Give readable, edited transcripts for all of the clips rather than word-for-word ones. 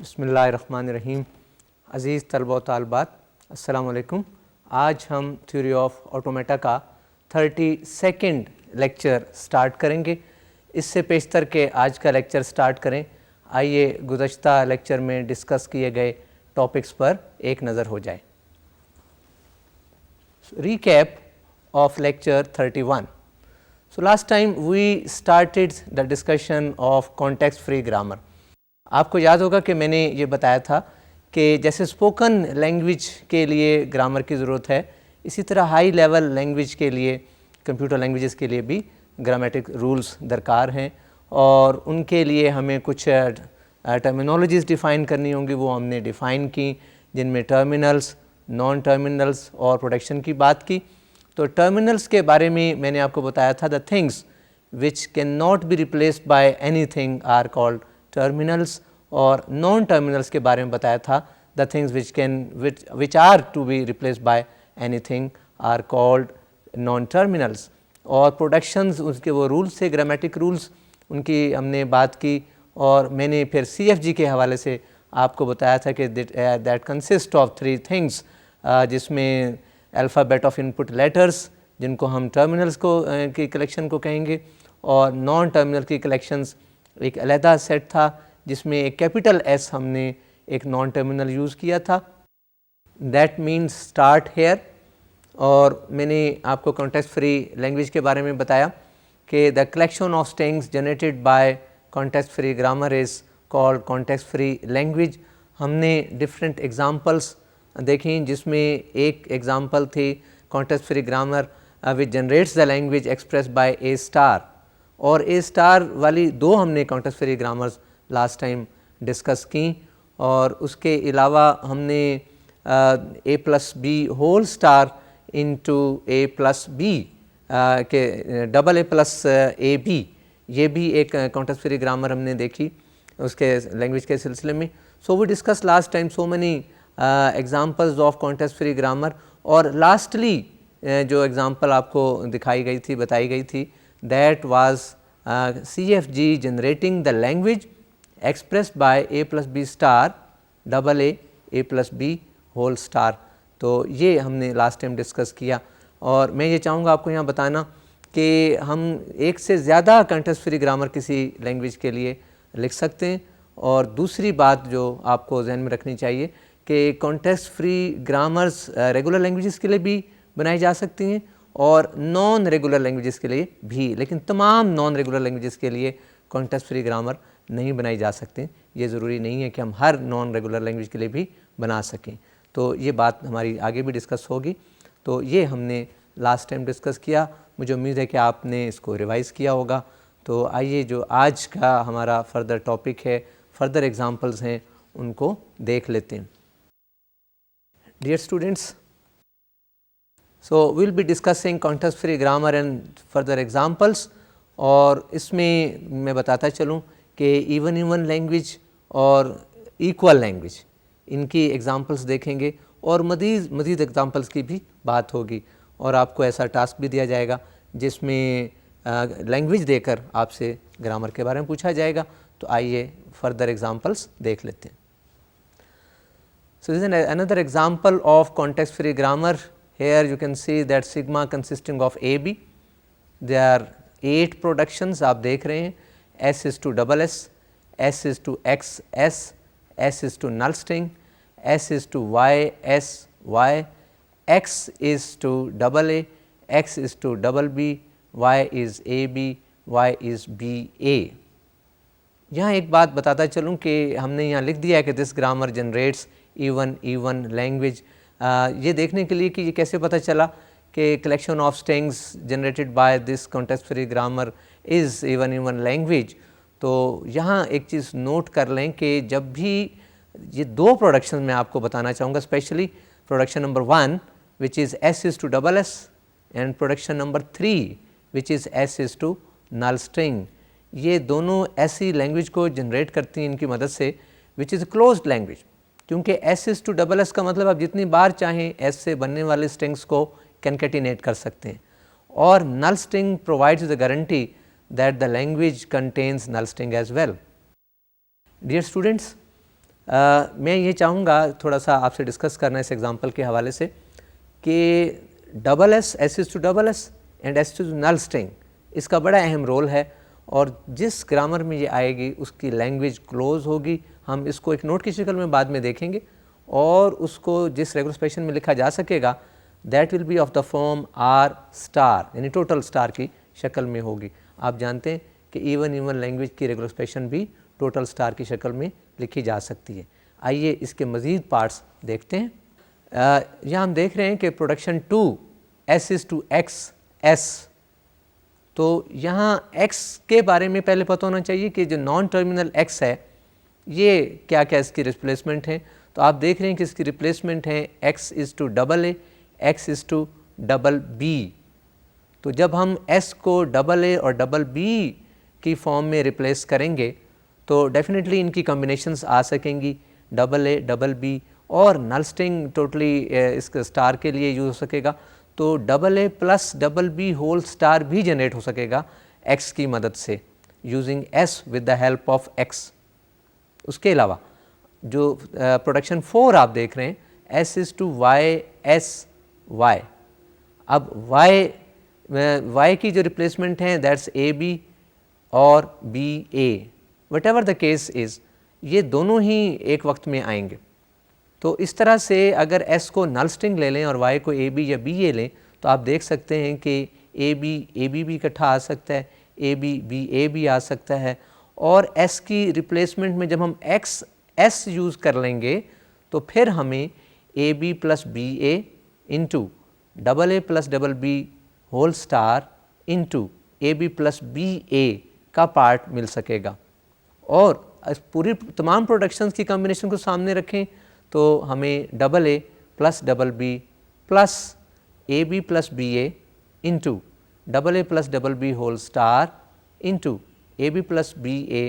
बिस्मिल्लाहिर्रहमानिर्रहीम। अज़ीज़ तलबा व तालिबात, अस्सलामु अलैकुम। आज हम थ्योरी ऑफ ऑटोमेटा का 32nd लेक्चर स्टार्ट करेंगे। इससे पेशतर के आज का लेक्चर स्टार्ट करें, आइए गुज़श्ता लेक्चर में डिस्कस किए गए टॉपिक्स पर एक नज़र हो जाए। Recap of lecture 31. So last time we started the discussion of context free grammar. आपको याद होगा कि मैंने ये बताया था कि जैसे स्पोकन लैंग्वेज के लिए ग्रामर की ज़रूरत है, इसी तरह हाई लेवल लैंग्वेज के लिए, कंप्यूटर लैंग्वेजेस के लिए भी ग्रामेटिक रूल्स दरकार हैं और उनके लिए हमें कुछ टर्मिनोलॉजीज़ डिफ़ाइन करनी होंगी। वो हमने डिफ़ाइन की, जिनमें टर्मिनल्स, नॉन टर्मिनल्स और प्रोडक्शन की बात की। तो टर्मिनल्स के बारे में मैंने आपको बताया था, the things which can not be replaced by anything are called terminals, और नॉन टर्मिनल्स के बारे में बताया था, the things which are to be replaced by anything are called non terminals. और प्रोडक्शंस, उसके वो रूल्स थे, ग्रामेटिक रूल्स, उनकी हमने बात की। और मैंने फिर CFG के हवाले से आपको बताया था कि दैट कंसिस्ट ऑफ 3 थिंग्स, जिसमें अल्फ़ाबेट ऑफ इनपुट लेटर्स, जिनको हम टर्मिनल्स को की कलेक्शन को कहेंगे, और नॉन टर्मिनल की कलेक्शंस एक अलहदा सेट था, जिसमें एक कैपिटल S हमने एक नॉन टर्मिनल यूज़ किया था, दैट मीन्स स्टार्ट हेयर। और मैंने आपको कॉन्टेक्स्ट फ्री लैंग्वेज के बारे में बताया कि the collection of strings generated by context free grammar is called context free language. हमने डिफरेंट एग्जांपल्स देखी, जिसमें एक एग्जांपल थी context free grammar which generates the language express by A star, और ए स्टार वाली 2 हमने context free grammars last time discuss की। और उसके अलावा हमने A plus B whole star into A plus B के double A plus A B, ये भी एक कॉन्टेक्स्ट फ्री ग्रामर हमने देखी उसके लैंग्वेज के सिलसिले में। So we discuss last time so many examples of context free grammar. और लास्टली जो एग्जांपल आपको दिखाई गई थी, बताई गई थी, that was CFG generating the language expressed by A plus B star double A plus B whole star. तो ये हमने लास्ट टाइम डिस्कस किया। और मैं ये चाहूँगा आपको यहाँ बताना कि हम एक से ज़्यादा कॉन्टेक्स्ट फ्री ग्रामर किसी लैंग्वेज के लिए लिख सकते हैं। और दूसरी बात जो आपको जहन में रखनी चाहिए कि context free grammars regular languages के लिए भी बनाई जा सकती हैं और नॉन रेगुलर लैंग्वेजेस के लिए भी, लेकिन तमाम नॉन रेगुलर लैंग्वेजेस के लिए कॉन्टेक्स्ट फ्री ग्रामर नहीं बनाई जा सकती। ये ज़रूरी नहीं है कि हम हर नॉन रेगुलर लैंग्वेज के लिए भी बना सकें। तो ये बात हमारी आगे भी डिस्कस होगी। तो ये हमने लास्ट टाइम डिस्कस किया, मुझे उम्मीद है कि आपने इसको रिवाइज़ किया होगा। तो आइए जो आज का हमारा फर्दर टॉपिक है, फर्दर एग्जांपल्स हैं, उनको देख लेते हैं। Dear students, so will be discussing context free grammar and further examples. और इसमें मैं बताता चलूँ कि इवन लैंग्वेज और इक्वल लैंग्वेज, इनकी एग्जांपल्स देखेंगे और मज़ीद एग्जांपल्स की भी बात होगी। और आपको ऐसा टास्क भी दिया जाएगा जिसमें लैंग्वेज देकर आपसे ग्रामर के बारे में पूछा जाएगा। तो आइए फर्दर एग्जांपल्स देख लेते हैं। So this is another example of context free grammar. Here you can see that sigma consisting of AB. There are 8 productions आप देख रहे हैं। S is to double S is to XS, S is to null string, S is to YS, Y, X is to double A, X is to double B, Y is AB, Y is BA। यहाँ एक बात बताता चलूँ कि हमने यहाँ लिख दिया है कि this grammar generates even language. ये देखने के लिए कि ये कैसे पता चला कि collection of strings generated by this context free grammar is even language. तो यहाँ एक चीज़ नोट कर लें कि जब भी ये 2 प्रोडक्शन मैं आपको बताना चाहूँगा, specially production number 1 which is S is to double S and production number 3 which is S is to null string, ये दोनों ऐसी लैंग्वेज को जनरेट करती हैं इनकी मदद से विच इज़ क्लोज्ड लैंग्वेज। क्योंकि S is to double S का मतलब आप जितनी बार चाहें S से बनने वाले स्ट्रिंग्स को कैनकेटिनेट कर सकते हैं। और null string provides the guarantee that the language contains null string as well. Dear students, मैं ये चाहूँगा थोड़ा सा आपसे डिस्कस करना इस एग्जांपल के हवाले से कि double S, S is to double S and S to null string, इसका बड़ा अहम रोल है और जिस ग्रामर में ये आएगी उसकी लैंग्वेज क्लोज होगी। हम इसको एक नोट की शक्ल में बाद में देखेंगे और उसको जिस रेगुलर एक्सप्रेशन में लिखा जा सकेगा that will be of the form R star, यानी टोटल स्टार की शक्ल में होगी। आप जानते हैं कि इवन लैंग्वेज की रेगुलर एक्सप्रेशन भी टोटल स्टार की शक्ल में लिखी जा सकती है। आइए इसके मज़ीद पार्ट्स देखते हैं। यहाँ हम देख रहे हैं कि production 2 S is to X S, तो यहाँ x के बारे में पहले पता होना चाहिए कि जो नॉन टर्मिनल x है ये क्या क्या इसकी रिप्लेसमेंट है। तो आप देख रहे हैं कि इसकी रिप्लेसमेंट है x is to double A, x is to double B. तो जब हम s को डबल ए और डबल बी की फॉर्म में रिप्लेस करेंगे तो डेफिनेटली इनकी कॉम्बिनेशंस आ सकेंगी, डबल ए डबल बी, और नल स्ट्रिंग टोटली इसके स्टार के लिए यूज़ हो सकेगा। तो double A plus double B whole star भी जनरेट हो सकेगा x की मदद से using s with the help of x। उसके अलावा जो प्रोडक्शन 4 आप देख रहे हैं s is to Y S Y, अब y की जो रिप्लेसमेंट है दैट्स ए बी और B A, whatever the case is, ये दोनों ही एक वक्त में आएंगे। तो इस तरह से अगर s को नल स्ट्रिंग ले लें और y को ए बी या बी ए लें तो आप देख सकते हैं कि ए बी भी इकट्ठा आ सकता है, ए बी ए भी आ सकता है, और s की रिप्लेसमेंट में जब हम एक्स एस यूज़ कर लेंगे तो फिर हमें A B plus B A into double A plus double B whole star into A B plus B A का पार्ट मिल सकेगा। और पूरी तमाम प्रोडक्शंस की कॉम्बिनेशन को सामने रखें तो हमें double A plus double B plus A B plus B A into double A plus double B whole star into A B plus B A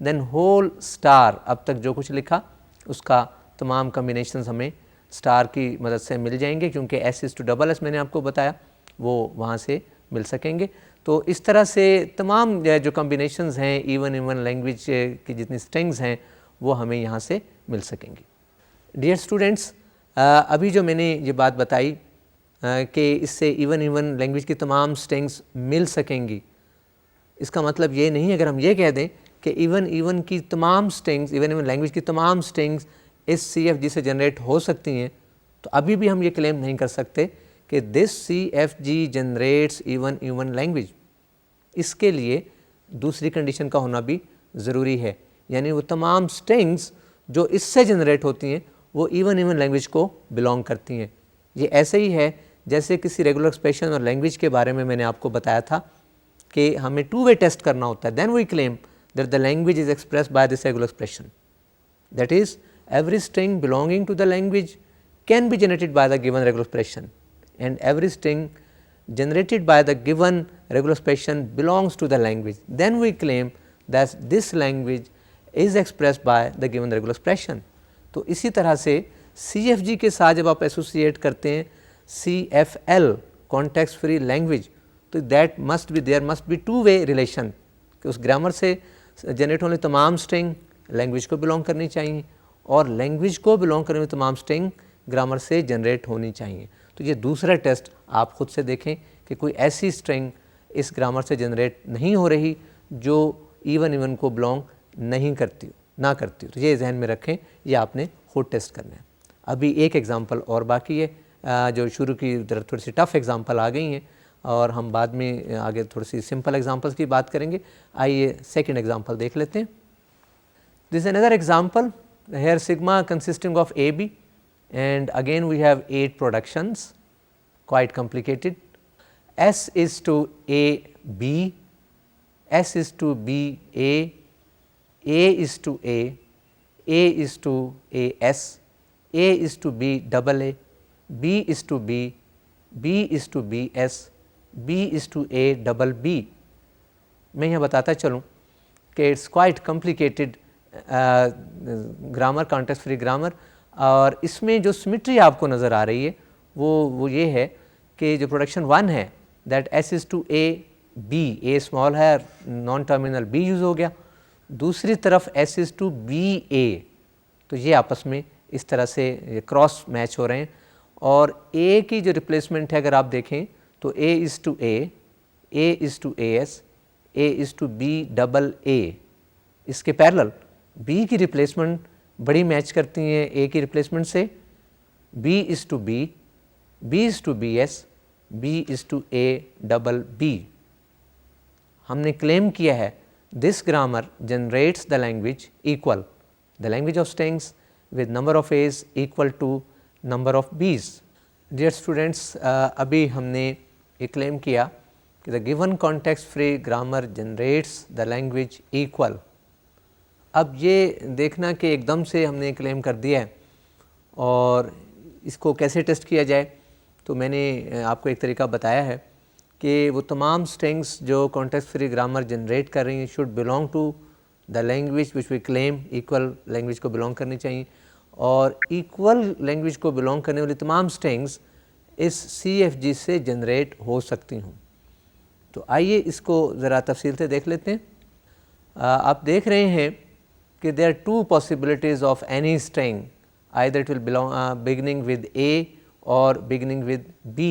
then whole star, अब तक जो कुछ लिखा उसका तमाम कॉम्बिनेशंस हमें स्टार की मदद से मिल जाएंगे, क्योंकि S is to double S मैंने आपको बताया वो वहाँ से मिल सकेंगे। तो इस तरह से तमाम जो कॉम्बिनेशंस हैं इवन लैंग्वेज की जितनी स्ट्रिंग्स हैं वो हमें यहाँ से मिल सकेंगी। डियर स्टूडेंट्स, अभी जो मैंने ये बात बताई कि इससे इवन लैंग्वेज की तमाम स्ट्रिंग्स मिल सकेंगी, इसका मतलब ये नहीं अगर हम ये कह दें कि इवन की तमाम स्ट्रिंग्स, इवन लैंग्वेज की तमाम स्ट्रिंग्स इस CFG से जनरेट हो सकती हैं, तो अभी भी हम ये क्लेम नहीं कर सकते कि this CFG generates even language. इसके लिए दूसरी कंडीशन का होना भी ज़रूरी है, यानी वो तमाम स्ट्रिंग्स जो इससे जनरेट होती हैं वो इवन लैंग्वेज को बिलोंग करती हैं। ये ऐसे ही है जैसे किसी रेगुलर एक्सप्रेशन और लैंग्वेज के बारे में मैंने आपको बताया था कि हमें 2-वे टेस्ट करना होता है, then we claim that the language is expressed by this regular expression, that is every string belonging to the language can be generated by the given regular expression and every string generated by the given regular expression belongs to the language. Then we claim that this language is expressed by the given regular expression. तो इसी तरह से CFG के साथ जब आप associate करते हैं CFL कॉन्टेक्स्ट फ्री लैंग्वेज, तो that must be there must be two way relation कि उस ग्रामर से जनरेट होने तमाम स्ट्रिंग लैंग्वेज को बिलोंग करनी चाहिए और लैंग्वेज को बिलोंग करने में तमाम स्ट्रिंग ग्रामर से जनरेट होनी चाहिए। तो ये दूसरा टेस्ट आप खुद से देखें कि कोई ऐसी स्ट्रिंग इस ग्रामर से जनरेट नहीं हो रही जो इवन को बिलोंग नहीं करती ना करती हो, तो ये जहन में रखें, ये आपने खुद टेस्ट करना है। अभी एक एग्ज़ाम्पल और बाकी है जो शुरू की थोड़ी सी टफ़ एग्ज़ाम्पल आ गई हैं और हम बाद में आगे थोड़ी सी सिंपल एग्ज़ाम्पल्स की बात करेंगे। आइए सेकेंड एग्ज़ाम्पल देख लेते हैं। This is another example, here sigma consisting of AB and again we have 8 productions, quite complicated. S is to A B, S is to B A is to A is to A S, A is to B double A, B is to B, B is to B S, B is to A double B. मैं यहाँ बताता चलूँ कि it's quite complicated grammar, context free grammar, और इसमें जो symmetry आपको नज़र आ रही है वो ये है कि जो प्रोडक्शन 1 है that S is to A B, A small है, नॉन टर्मिनल B यूज़ हो गया, दूसरी तरफ S is to B A, तो ये आपस में इस तरह से क्रॉस मैच हो रहे हैं। और A की जो रिप्लेसमेंट है अगर आप देखें तो A is to A is to AS, A is to B double A। इसके पैरेलल B की रिप्लेसमेंट बड़ी मैच करती हैं A की रिप्लेसमेंट से, B is to B is to BS, B is to A double B। हमने claim किया है this grammar generates the language equal the language of strings with number of A's equal to number of B's। Dear students, अभी हमने ये claim किया कि the given context free grammar generates the language equal। अब ये देखना कि एकदम से हमने claim कर दिया है और इसको कैसे टेस्ट किया जाए, तो मैंने आपको एक तरीका बताया है कि वो तमाम स्ट्रिंग्स जो कॉन्टेक्स्ट फ्री ग्रामर जनरेट कर रही हैं should belong to the language which we claim, equal language को बिलोंग करनी चाहिए। और इक्वल लैंग्वेज को बिलोंग करने वाली तमाम स्ट्रिंग्स इस CFG से जनरेट हो सकती हूँ। तो आइए इसको ज़रा तफसील से देख लेते हैं। आप देख रहे हैं कि there are two possibilities of any string, either it will belong beginning with A और बिगनिंग विद B।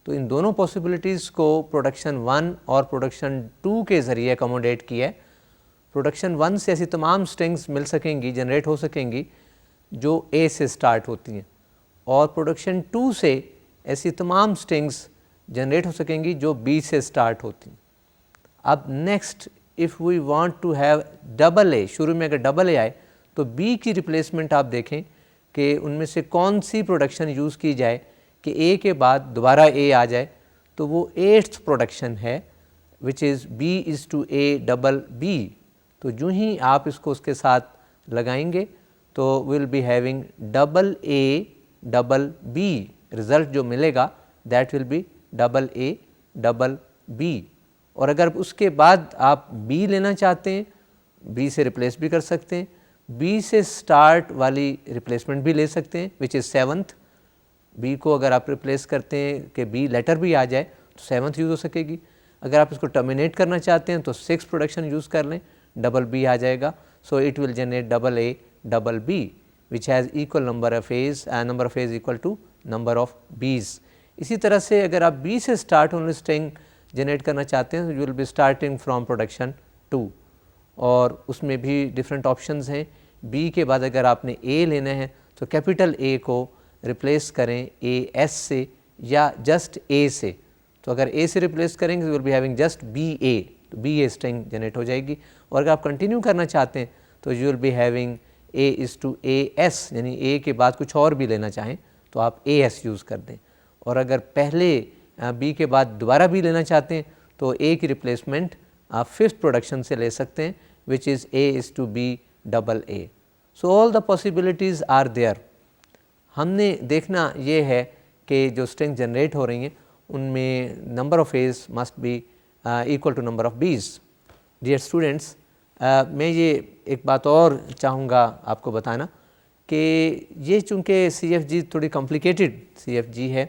तो इन दोनों पॉसिबिलिटीज़ को प्रोडक्शन 1 और प्रोडक्शन 2 के ज़रिए अकोमोडेट किया है। प्रोडक्शन 1 से ऐसी तमाम स्ट्रिंग्स मिल सकेंगी, जनरेट हो सकेंगी जो A से स्टार्ट होती हैं, और प्रोडक्शन 2 से ऐसी तमाम स्ट्रिंग्स जनरेट हो सकेंगी जो B से स्टार्ट होती हैं। अब next if we want to have double A, शुरू में अगर डबल A आए तो B की रिप्लेसमेंट आप देखें कि उनमें से कौन सी प्रोडक्शन यूज़ की जाए कि A के बाद दोबारा A आ जाए, तो वो 8th प्रोडक्शन है which is B is to A double B। तो जो ही आप इसको उसके साथ लगाएंगे तो will be having double A double B, result जो मिलेगा that will B double A double B। और अगर उसके बाद आप B लेना चाहते हैं, B से रिप्लेस भी कर सकते हैं, B से स्टार्ट वाली रिप्लेसमेंट भी ले सकते हैं विच इज़ 7th। B को अगर आप रिप्लेस करते हैं कि B लेटर भी आ जाए तो 7th यूज़ हो सकेगी। अगर आप इसको टर्मिनेट करना चाहते हैं तो 6th प्रोडक्शन यूज़ कर लें, डबल B आ जाएगा। So it will generate double A double B which has equal number of A's equal to number of B's। इसी तरह से अगर आप B से स्टार्ट होने स्ट्रिंग जनरेट करना चाहते हैं तो you will be starting from production 2, और उसमें भी डिफरेंट ऑप्शंस हैं। B के बाद अगर आपने A लेना है तो कैपिटल A को रिप्लेस करें AS से या जस्ट A से। तो अगर A से रिप्लेस करेंगे तो will be having just BA, तो BA स्ट्रिंग जनरेट हो जाएगी। और अगर आप कंटिन्यू करना चाहते हैं तो you will be having A is to AS, यानी A के बाद कुछ और भी लेना चाहें तो आप AS यूज़ कर दें। और अगर पहले B के बाद दोबारा B लेना चाहते हैं तो A की रिप्लेसमेंट आप 5th प्रोडक्शन से ले सकते हैं which is A is to B double A। So all the possibilities are there. हमने देखना ये है कि जो स्ट्रिंग जनरेट हो रही हैं उनमें number of A's must be equal to number of B's। Dear students, मैं ये एक बात और चाहूँगा आपको बताना कि ये चूँकि CFG थोड़ी कॉम्प्लिकेटेड CFG है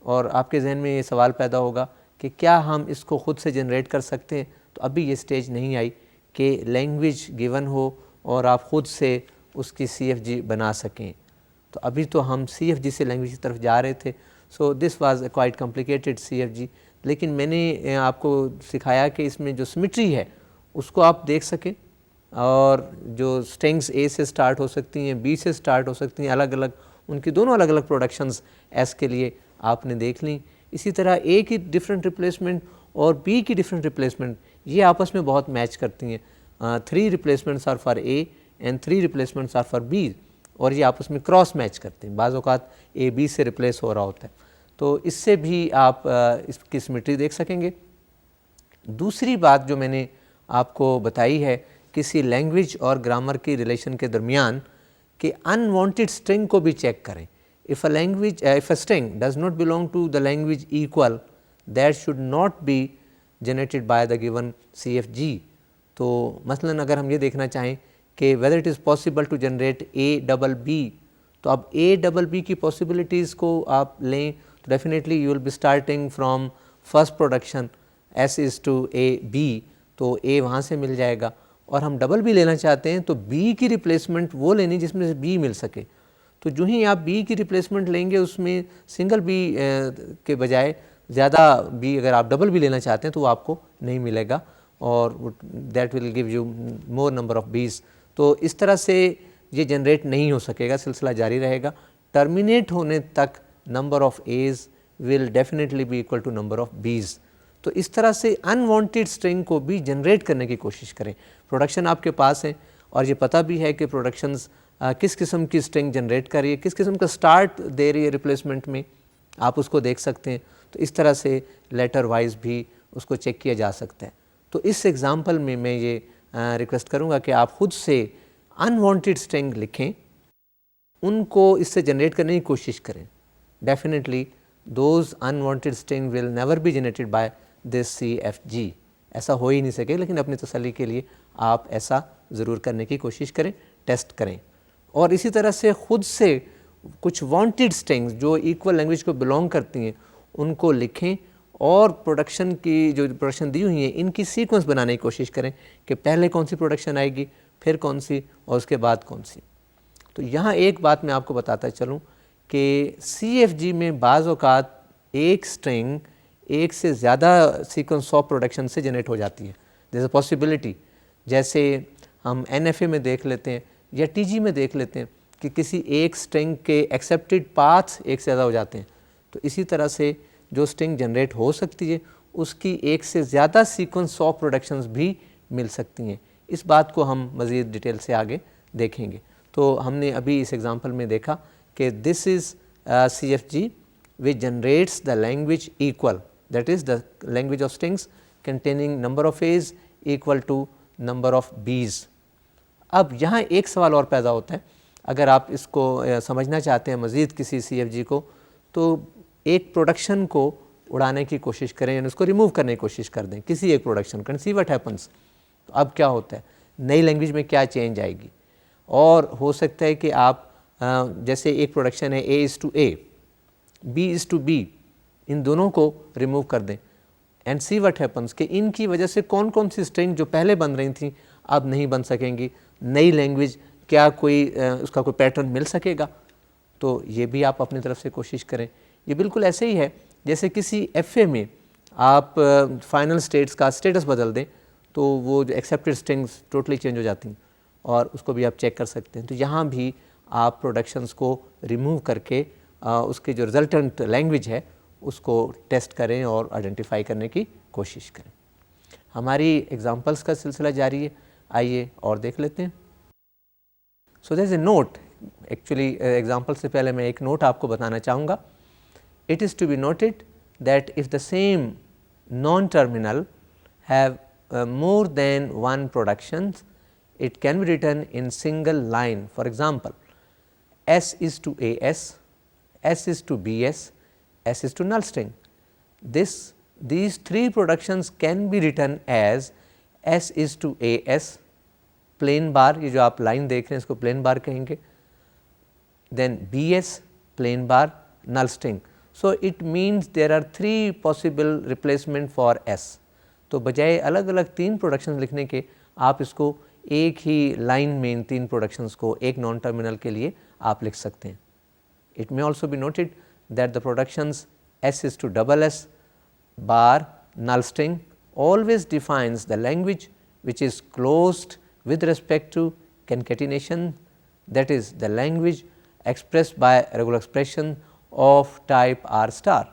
और आपके जहन में ये सवाल पैदा होगा कि क्या हम इसको ख़ुद से जनरेट कर सकते हैं। तो अभी ये स्टेज नहीं आई कि लैंग्वेज गिवन हो और आप ख़ुद से उसकी CFG बना सकें। तो अभी तो हम CFG से लैंग्वेज की तरफ जा रहे थे। So this was quite complicated CFG, लेकिन मैंने आपको सिखाया कि इसमें जो सिमेट्री है उसको आप देख सकें, और जो स्ट्रिंग्स A से स्टार्ट हो सकती हैं, B से स्टार्ट हो सकती हैं, अलग अलग उनकी दोनों अलग अलग प्रोडक्शंस S के लिए आपने देख ली। इसी तरह A की डिफरेंट रिप्लेसमेंट और B की डिफरेंट रिप्लेसमेंट ये आपस में बहुत मैच करती हैं। 3 replacements are for A and 3 replacements are for B, और ये आपस में क्रॉस मैच करते हैं। बाज़ औक़ात A B से रिप्लेस हो रहा होता है, तो इससे भी आप इसकी सिमेट्री देख सकेंगे। दूसरी बात जो मैंने आपको बताई है किसी लैंग्वेज और ग्रामर की रिलेशन के दरमियान कि अनवांटेड स्ट्रिंग को भी चेक करें। If a string does not belong to the language equal that should not be generated by the given CFG। तो मसलन अगर हम ये देखना चाहें कि whether it is possible to generate A double B, तो अब A डबल B की पॉसिबिलिटीज़ को आप लें तो definitely you will be starting from first production S is to A B, तो A वहाँ से मिल जाएगा। और हम डबल बी लेना चाहते हैं तो बी की रिप्लेसमेंट वो लेनी जिसमें से बी मिल सके। तो जो ही आप बी की रिप्लेसमेंट लेंगे उसमें सिंगल बी के बजाय ज़्यादा बी, अगर आप डबल बी लेना चाहते हैं तो वो आपको नहीं मिलेगा और that will give you more number of B's. तो इस तरह से ये जनरेट नहीं हो सकेगा, सिलसिला जारी रहेगा। टर्मिनेट होने तक number of A's will definitely be equal to number of B's. तो इस तरह से अनवांटेड स्ट्रिंग को भी जनरेट करने की कोशिश करें। प्रोडक्शन आपके पास है और ये पता भी है कि प्रोडक्शंस किस किस्म की स्ट्रिंग जनरेट कर रही है, किस किस्म का स्टार्ट दे रही है रिप्लेसमेंट में, आप उसको देख सकते हैं। तो इस तरह से लेटर वाइज भी उसको चेक किया जा सकता है। तो इस एग्जांपल में मैं ये रिक्वेस्ट करूँगा कि आप खुद से अनवांटेड स्ट्रिंग लिखें, उनको इससे जनरेट करने की कोशिश करें। Definitely those unwanted string will never be generated by this CFG, ऐसा हो ही नहीं सके, लेकिन अपनी तसल्ली के लिए आप ऐसा ज़रूर करने की कोशिश करें, टेस्ट करें। और इसी तरह से ख़ुद से कुछ वांटेड स्ट्रिंग्स जो इक्वल लैंग्वेज को बिलोंग करती हैं उनको लिखें और प्रोडक्शन की जो प्रोडक्शन दी हुई है इनकी सीक्वेंस बनाने की कोशिश करें कि पहले कौन सी प्रोडक्शन आएगी, फिर कौन सी और उसके बाद कौन सी। तो यहाँ एक बात मैं आपको बताता चलूँ कि CFG में बाज़ औक़ात एक स्ट्रिंग एक से ज़्यादा सीक्वेंस ऑफ प्रोडक्शन से जनरेट हो जाती है। देयर इज़ अ पॉसिबिलिटी, जैसे हम NFA में देख लेते हैं या TG में देख लेते हैं कि किसी एक स्ट्रिंग के एक्सेप्टेड पाथ्स एक से ज़्यादा हो जाते हैं। तो इसी तरह से जो स्ट्रिंग जनरेट हो सकती है उसकी एक से ज़्यादा सीक्वेंस ऑफ प्रोडक्शंस भी मिल सकती हैं। इस बात को हम मज़ीद डिटेल से आगे देखेंगे। तो हमने अभी इस एग्जांपल में देखा कि this is CFG which generates the language equal, that is the language of strings containing number of A's equal to number of B's। अब यहाँ एक सवाल और पैदा होता है, अगर आप इसको समझना चाहते हैं मज़ीद किसी CFG को, तो एक प्रोडक्शन को उड़ाने की कोशिश करें यानी उसको रिमूव करने की कोशिश कर दें, किसी एक प्रोडक्शन को, सी व्हाट हैपन्स। तो अब क्या होता है, नई लैंग्वेज में क्या चेंज आएगी। और हो सकता है कि आप जैसे एक प्रोडक्शन है A:A, B:B, इन दोनों को रिमूव कर दें एंड सी व्हाट हैपन्स कि इनकी वजह से कौन कौन सी स्ट्रिंग जो पहले बन रही थी अब नहीं बन सकेंगी। नई लैंग्वेज क्या कोई उसका कोई पैटर्न मिल सकेगा। तो ये भी आप अपनी तरफ से कोशिश करें। ये बिल्कुल ऐसे ही है जैसे किसी FA में आप फाइनल स्टेट्स का स्टेटस बदल दें तो वो जो एक्सेप्टेड स्ट्रिंग्स टोटली चेंज हो जाती हैं और उसको भी आप चेक कर सकते हैं। तो यहाँ भी आप प्रोडक्शंस को रिमूव करके उसकी जो रिजल्टेंट लैंग्वेज है उसको टेस्ट करें और आइडेंटिफाई करने की कोशिश करें। हमारी एग्जांपल्स का सिलसिला जारी है, आइए और देख लेते हैं। So there is a note, actually example से पहले मैं एक नोट आपको बताना चाहूँगा। It is to be noted that if the same non terminal have more than one productions, it can be written in single line. For example, S is to AS, S is to BS, S is to null string. These three productions can be written as S is to AS, plain bar, ये जो आप line देख रहे हैं इसको plain bar कहेंगे, then BS, plain bar, null string. So it means there are three possible replacement for S. तो बजाय अलग अलग तीन प्रोडक्शंस लिखने के आप इसको एक ही लाइन में इन तीन प्रोडक्शंस को एक नॉन टर्मिनल के लिए आप लिख सकते हैं। It may also be noted that the productions S is to double S bar null string always defines the language which is closed with respect to concatenation, that is the language expressed by regular expression of type R star.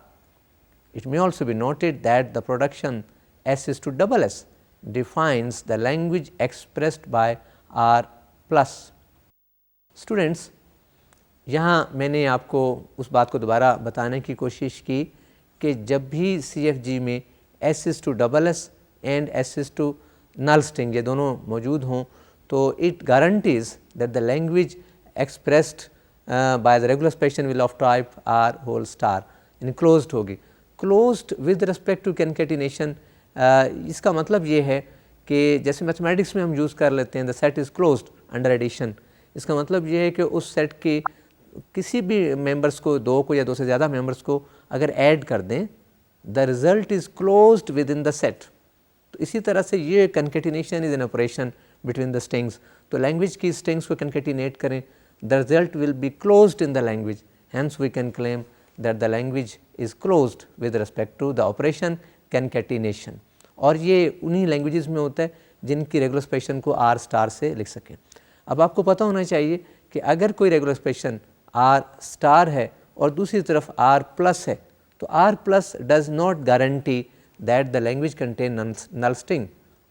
It may also be noted that the production S is to double S defines the language expressed by R plus. Students, यहाँ मैंने आपको उस बात को दोबारा बताने की कोशिश की कि जब भी CFG में S is to double S and S is to null string ये दोनों मौजूद हों तो it guarantees that the language expressed by the regular expression will of type R whole star यानी closed होगी। Closed with respect to concatenation इसका मतलब ये है कि जैसे मैथमेटिक्स में हम यूज़ कर लेते हैं the set is closed under addition, इसका मतलब ये है कि उस सेट के किसी भी मेंबर्स को, दो को या दो से ज़्यादा मेंबर्स को अगर ऐड कर दें the result is closed within the set. तो इसी तरह से ये concatenation is an operation between the strings, तो लैंग्वेज की स्ट्रिंग्स को कंकेटिनेट करें, the result will be closed in the language, hence we can claim that the language is closed with respect to the operation concatenation. और ये उन्हीं languages में होता है जिनकी रेगुलर एक्सप्रेशन को आर स्टार से लिख सकें। अब आपको पता होना चाहिए कि अगर कोई रेगुलर एक्सप्रेशन आर स्टार है और दूसरी तरफ आर प्लस है, तो R plus does not guarantee that the language contain null string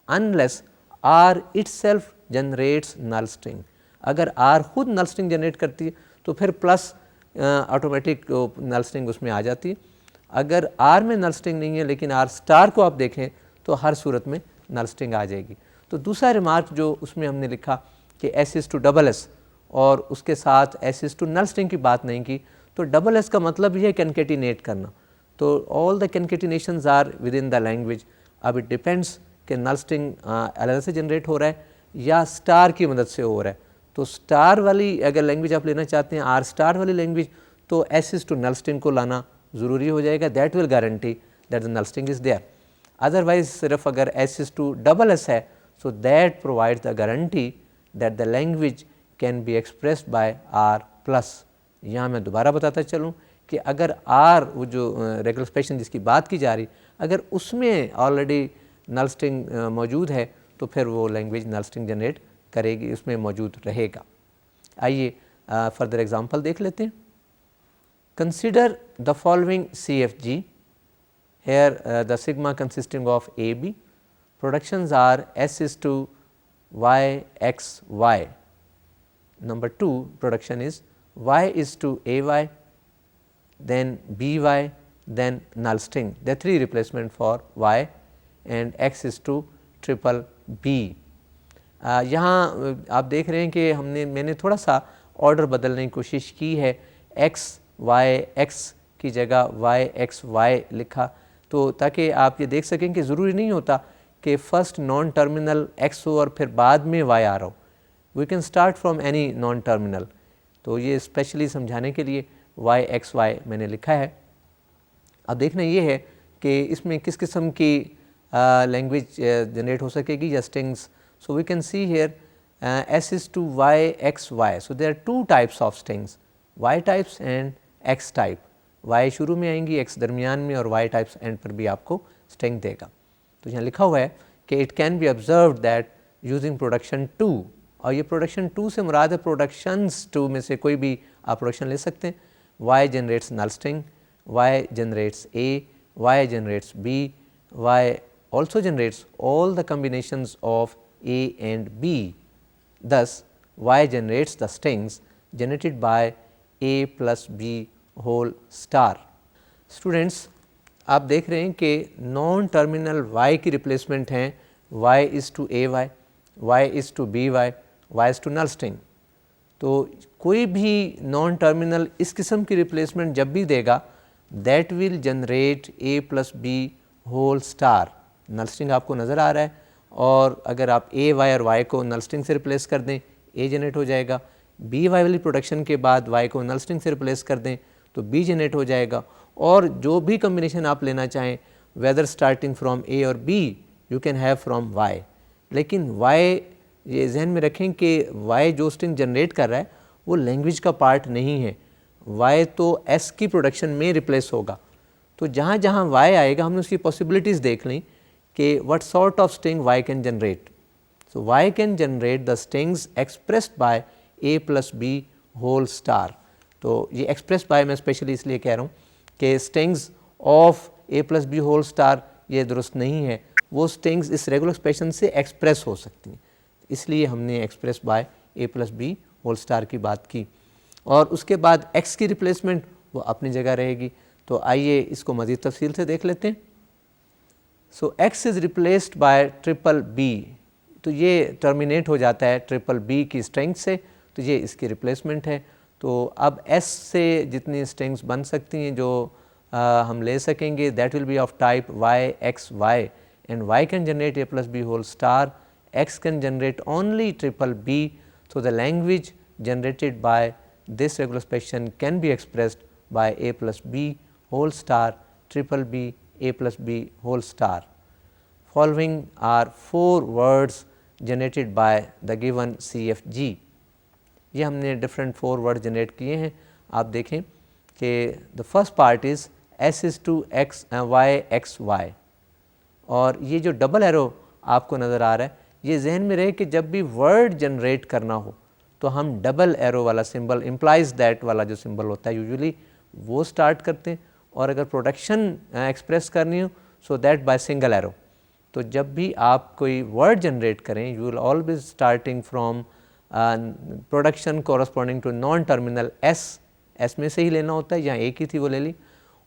unless R itself generates null string. अगर आर खुद नल स्ट्रिंग जनरेट करती है तो फिर प्लस ऑटोमेटिक नल स्ट्रिंग उसमें आ जाती है। अगर आर में नल स्ट्रिंग नहीं है लेकिन आर स्टार को आप देखें तो हर सूरत में नल स्ट्रिंग आ जाएगी। तो दूसरा रिमार्क जो उसमें हमने लिखा कि S is to double S और उसके साथ S is to null string की बात नहीं की, तो डबल एस का मतलब ये है कैनकेटिनेट करना। तो all the concatenations are within the language. अब इट डिपेंड्स कि नल स्ट्रिंग अलग से जनरेट हो रहा है या स्टार की मदद से हो रहा है। तो स्टार वाली अगर लैंग्वेज आप लेना चाहते हैं, आर स्टार वाली लैंग्वेज, तो S is to null string को लाना ज़रूरी हो जाएगा, that will guarantee that the null string is there. Otherwise सिर्फ अगर S is to double S है, so that provides the guarantee that the language can be expressed by R plus. यहाँ मैं दोबारा बताता चलूँ कि अगर आर वो जो रेगुलर एक्सप्रेशन जिसकी बात की जा रही, अगर उसमें ऑलरेडी नल स्ट्रिंग मौजूद है तो फिर वो लैंग्वेज नल स्ट्रिंग जनरेट करेगी, उसमें मौजूद रहेगा। आइए फर्दर एग्जांपल देख लेते हैं। Consider the following CFG, here the sigma consisting of AB, productions are S is to Y X Y. Number 2 production is Y is to AY, then BY, then null string. There are 3 replacement for Y and X is to triple B. यहाँ आप देख रहे हैं कि मैंने थोड़ा सा order बदलने की कोशिश की है, X Y X की जगह Y X Y लिखा, तो ताकि आप ये देख सकें कि ज़रूरी नहीं होता कि फ़र्स्ट नॉन टर्मिनल X हो और फिर बाद में Y आ रहा हो। We can start from any non terminal. तो ये स्पेशली समझाने के लिए Y X Y मैंने लिखा है। अब देखना ये है कि इसमें किस किस्म की लैंग्वेज जनरेट हो सकेगी या strings. So we can see here S is to Y X Y. So there are 2 types of strings, Y types and X type. Y शुरू में आएंगी, X दरमियान में, और Y types एंड पर भी आपको स्ट्रिंग देगा। तो यहाँ लिखा हुआ है कि it can be observed that using production 2, और ये प्रोडक्शन 2 से मुराद है प्रोडक्शंस 2 में से कोई भी आप प्रोडक्शन ले सकते हैं। Y generates null string, Y generates A, Y generates B, Y also generates all the combinations of A and B. Thus, Y generates the strings generated by A plus B whole star. Students, आप देख रहे हैं कि non terminal Y की replacement हैं Y is to AY, Y is to BY, Y is to null string. तो कोई भी नॉन टर्मिनल इस किस्म की रिप्लेसमेंट जब भी देगा, that will generate A plus B whole star. Null string आपको नज़र आ रहा है, और अगर आप A Y और Y को नल स्ट्रिंग से रिप्लेस कर दें, A जनरेट हो जाएगा। B Y वाली प्रोडक्शन के बाद Y को नल स्ट्रिंग से रिप्लेस कर दें तो B जनरेट हो जाएगा। और जो भी कम्बिनेशन आप लेना चाहें, वेदर स्टार्टिंग फ्रॉम A और B, you can have from Y। लेकिन Y ये जहन में रखें कि Y जो स्ट्रिंग जनरेट कर रहा है वो लैंग्वेज का पार्ट नहीं है, Y तो S की प्रोडक्शन में रिप्लेस होगा। तो जहाँ जहाँ Y आएगा हमने उसकी पॉसिबिलिटीज़ देख ली कि what sort of string Y can generate. So Y can generate the strings expressed by A plus B whole star. तो ये एक्सप्रेस बाय मैं स्पेशली इसलिए कह रहा हूँ कि strings of A plus B whole star ये दुरुस्त नहीं है, वो स्ट्रिंग्स इस रेगुलर एक्सप्रेशन से एक्सप्रेस हो सकती हैं, इसलिए हमने express by A plus B whole star की बात की। और उसके बाद X की रिप्लेसमेंट वो अपनी जगह रहेगी। तो आइए इसको मज़ीद तफसील से देख लेते हैं। सो X is replaced bye triple B, तो ये टर्मिनेट हो जाता है ट्रिपल B की स्ट्रिंग से, तो ये इसकी रिप्लेसमेंट है। तो अब S से जितनी स्ट्रिंग्स बन सकती हैं जो हम ले सकेंगे, that will be of type Y X Y, and Y can generate A plus B whole star, X can generate only triple B। So the language generated by this regular expression can be expressed by A plus B whole star triple B A plus B whole star. Following are 4 words generated by the given CFG। ये हमने different 4 word generate किए हैं। आप देखें कि the first part is S is to X Y X Y, और ये जो डबल एरो आपको नज़र आ रहा है, ये जहन में रहे कि जब भी वर्ड जनरेट करना हो तो हम डबल एरो वाला सिंबल, इम्प्लाइज दैट वाला जो सिंबल होता है यूजुअली वो स्टार्ट करते हैं, और अगर प्रोडक्शन एक्सप्रेस करनी हो so that by single arrow. तो जब भी आप कोई वर्ड जनरेट करें you will always starting from production corresponding to non terminal S में से ही लेना होता है, यहाँ एक ही थी वो ले ली,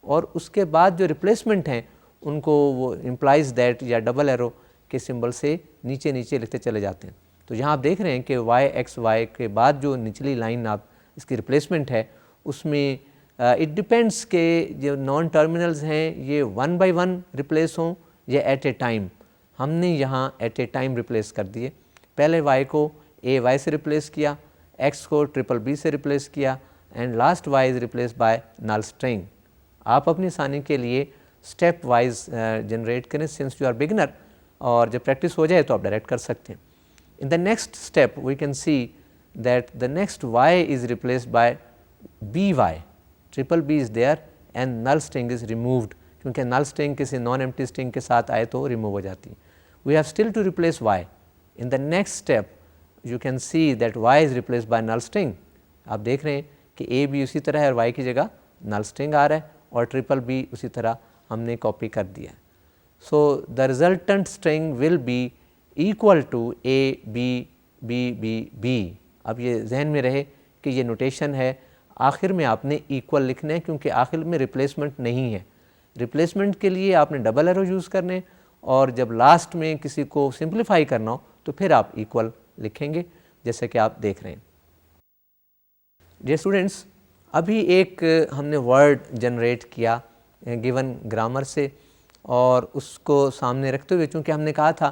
और उसके बाद जो रिप्लेसमेंट हैं उनको वो इम्प्लाइज दैट या डबल एरो के सिंबल से नीचे नीचे लिखते चले जाते हैं। तो यहाँ आप देख रहे हैं कि YXY के बाद जो निचली लाइन आप इसकी रिप्लेसमेंट है उसमें इट डिपेंड्स के जो नॉन टर्मिनल्स हैं ये 1 बाय 1 रिप्लेस हों या एट ए टाइम। हमने यहाँ एट ए टाइम रिप्लेस कर दिए। पहले Y को AY से रिप्लेस किया, X को BBB से रिप्लेस किया, and last Y is replace by null string. आप अपनी आसानी के लिए स्टेप वाइज जनरेट करें सिंस यू आर बिगिनर, और जब प्रैक्टिस हो जाए तो आप डायरेक्ट कर सकते हैं। In the next step we can see that the next Y is replaced by BY, BBB is there and null string is removed, क्योंकि नल स्ट्रिंग किसी नॉन एम्प्टी स्ट्रिंग के साथ आए तो रिमूव हो जाती है। We have still to replace Y। In the next step you can see that Y is replaced by null string. आप देख रहे हैं कि A भी उसी तरह है और Y की जगह नल स्ट्रिंग आ रहा है, और BBB उसी तरह हमने कॉपी कर दिया। So the resultant string will be equal to A B B B B। अब ये जहन में रहे कि ये नोटेशन है, आखिर में आपने इक्वल लिखना है क्योंकि आखिर में रिप्लेसमेंट नहीं है। रिप्लेसमेंट के लिए आपने डबल एरो यूज़ करने, और जब लास्ट में किसी को सिंप्लीफाई करना हो तो फिर आप इक्वल लिखेंगे, जैसे कि आप देख रहे हैं। डियर स्टूडेंट्स, अभी एक हमने वर्ड जनरेट किया गिवन ग्रामर से, और उसको सामने रखते हुए चूँकि हमने कहा था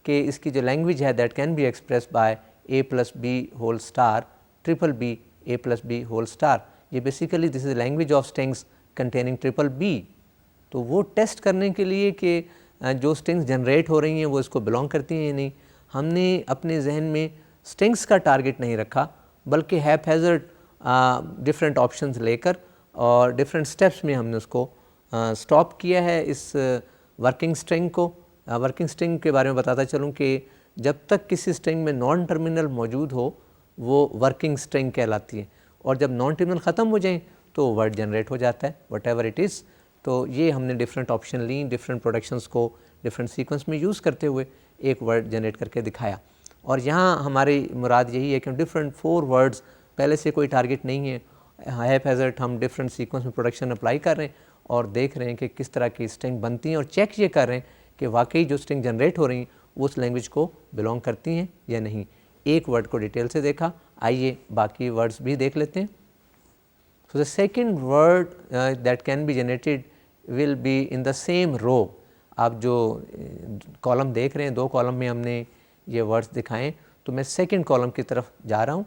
कि इसकी जो लैंग्वेज है that can be express by A plus B whole star BBB A plus B whole star. ये basically this is language of strings containing BBB। तो वो टेस्ट करने के लिए कि जो स्ट्रिंग्स जनरेट हो रही हैं वो इसको बिलोंग करती हैं या नहीं, हमने अपने जहन में स्ट्रिंग्स का टारगेट नहीं रखा, बल्कि हैपहैज़र्ड डिफरेंट ऑप्शंस लेकर और डिफरेंट स्टेप्स में हमने उसको स्टॉप किया है इस वर्किंग स्ट्रिंग को। वर्किंग स्ट्रिंग के बारे में बताता चलूँ कि जब तक किसी स्ट्रिंग में नॉन टर्मिनल मौजूद हो वो वर्किंग स्ट्रिंग कहलाती है, और जब नॉन टर्मिनल ख़त्म हो जाए तो वर्ड जनरेट हो जाता है वट एवर इट इज़। तो ये हमने डिफरेंट ऑप्शन ली, डिफरेंट प्रोडक्शंस को डिफरेंट सीक्वेंस में यूज़ करते हुए एक वर्ड जनरेट करके दिखाया। और यहाँ हमारी मुराद यही है कि डिफरेंट 4 वर्ड्स, पहले से कोई टारगेट नहीं है, हैपहैज़र्ड हम डिफरेंट सीक्वेंस में प्रोडक्शन अप्लाई कर रहे हैं और देख रहे हैं कि किस तरह की स्ट्रिंग बनती हैं, और चेक ये कर रहे हैं कि वाकई जो स्ट्रिंग जनरेट हो रही हैं वो उस लैंग्वेज को बिलोंग करती हैं या नहीं। एक वर्ड को डिटेल से देखा, आइए बाकी वर्ड्स भी देख लेते हैं। So the second word that can be generated will be in the same row. आप जो कॉलम देख रहे हैं, 2 कॉलम में हमने ये वर्ड्स दिखाएं, तो मैं सेकेंड कॉलम की तरफ जा रहा हूँ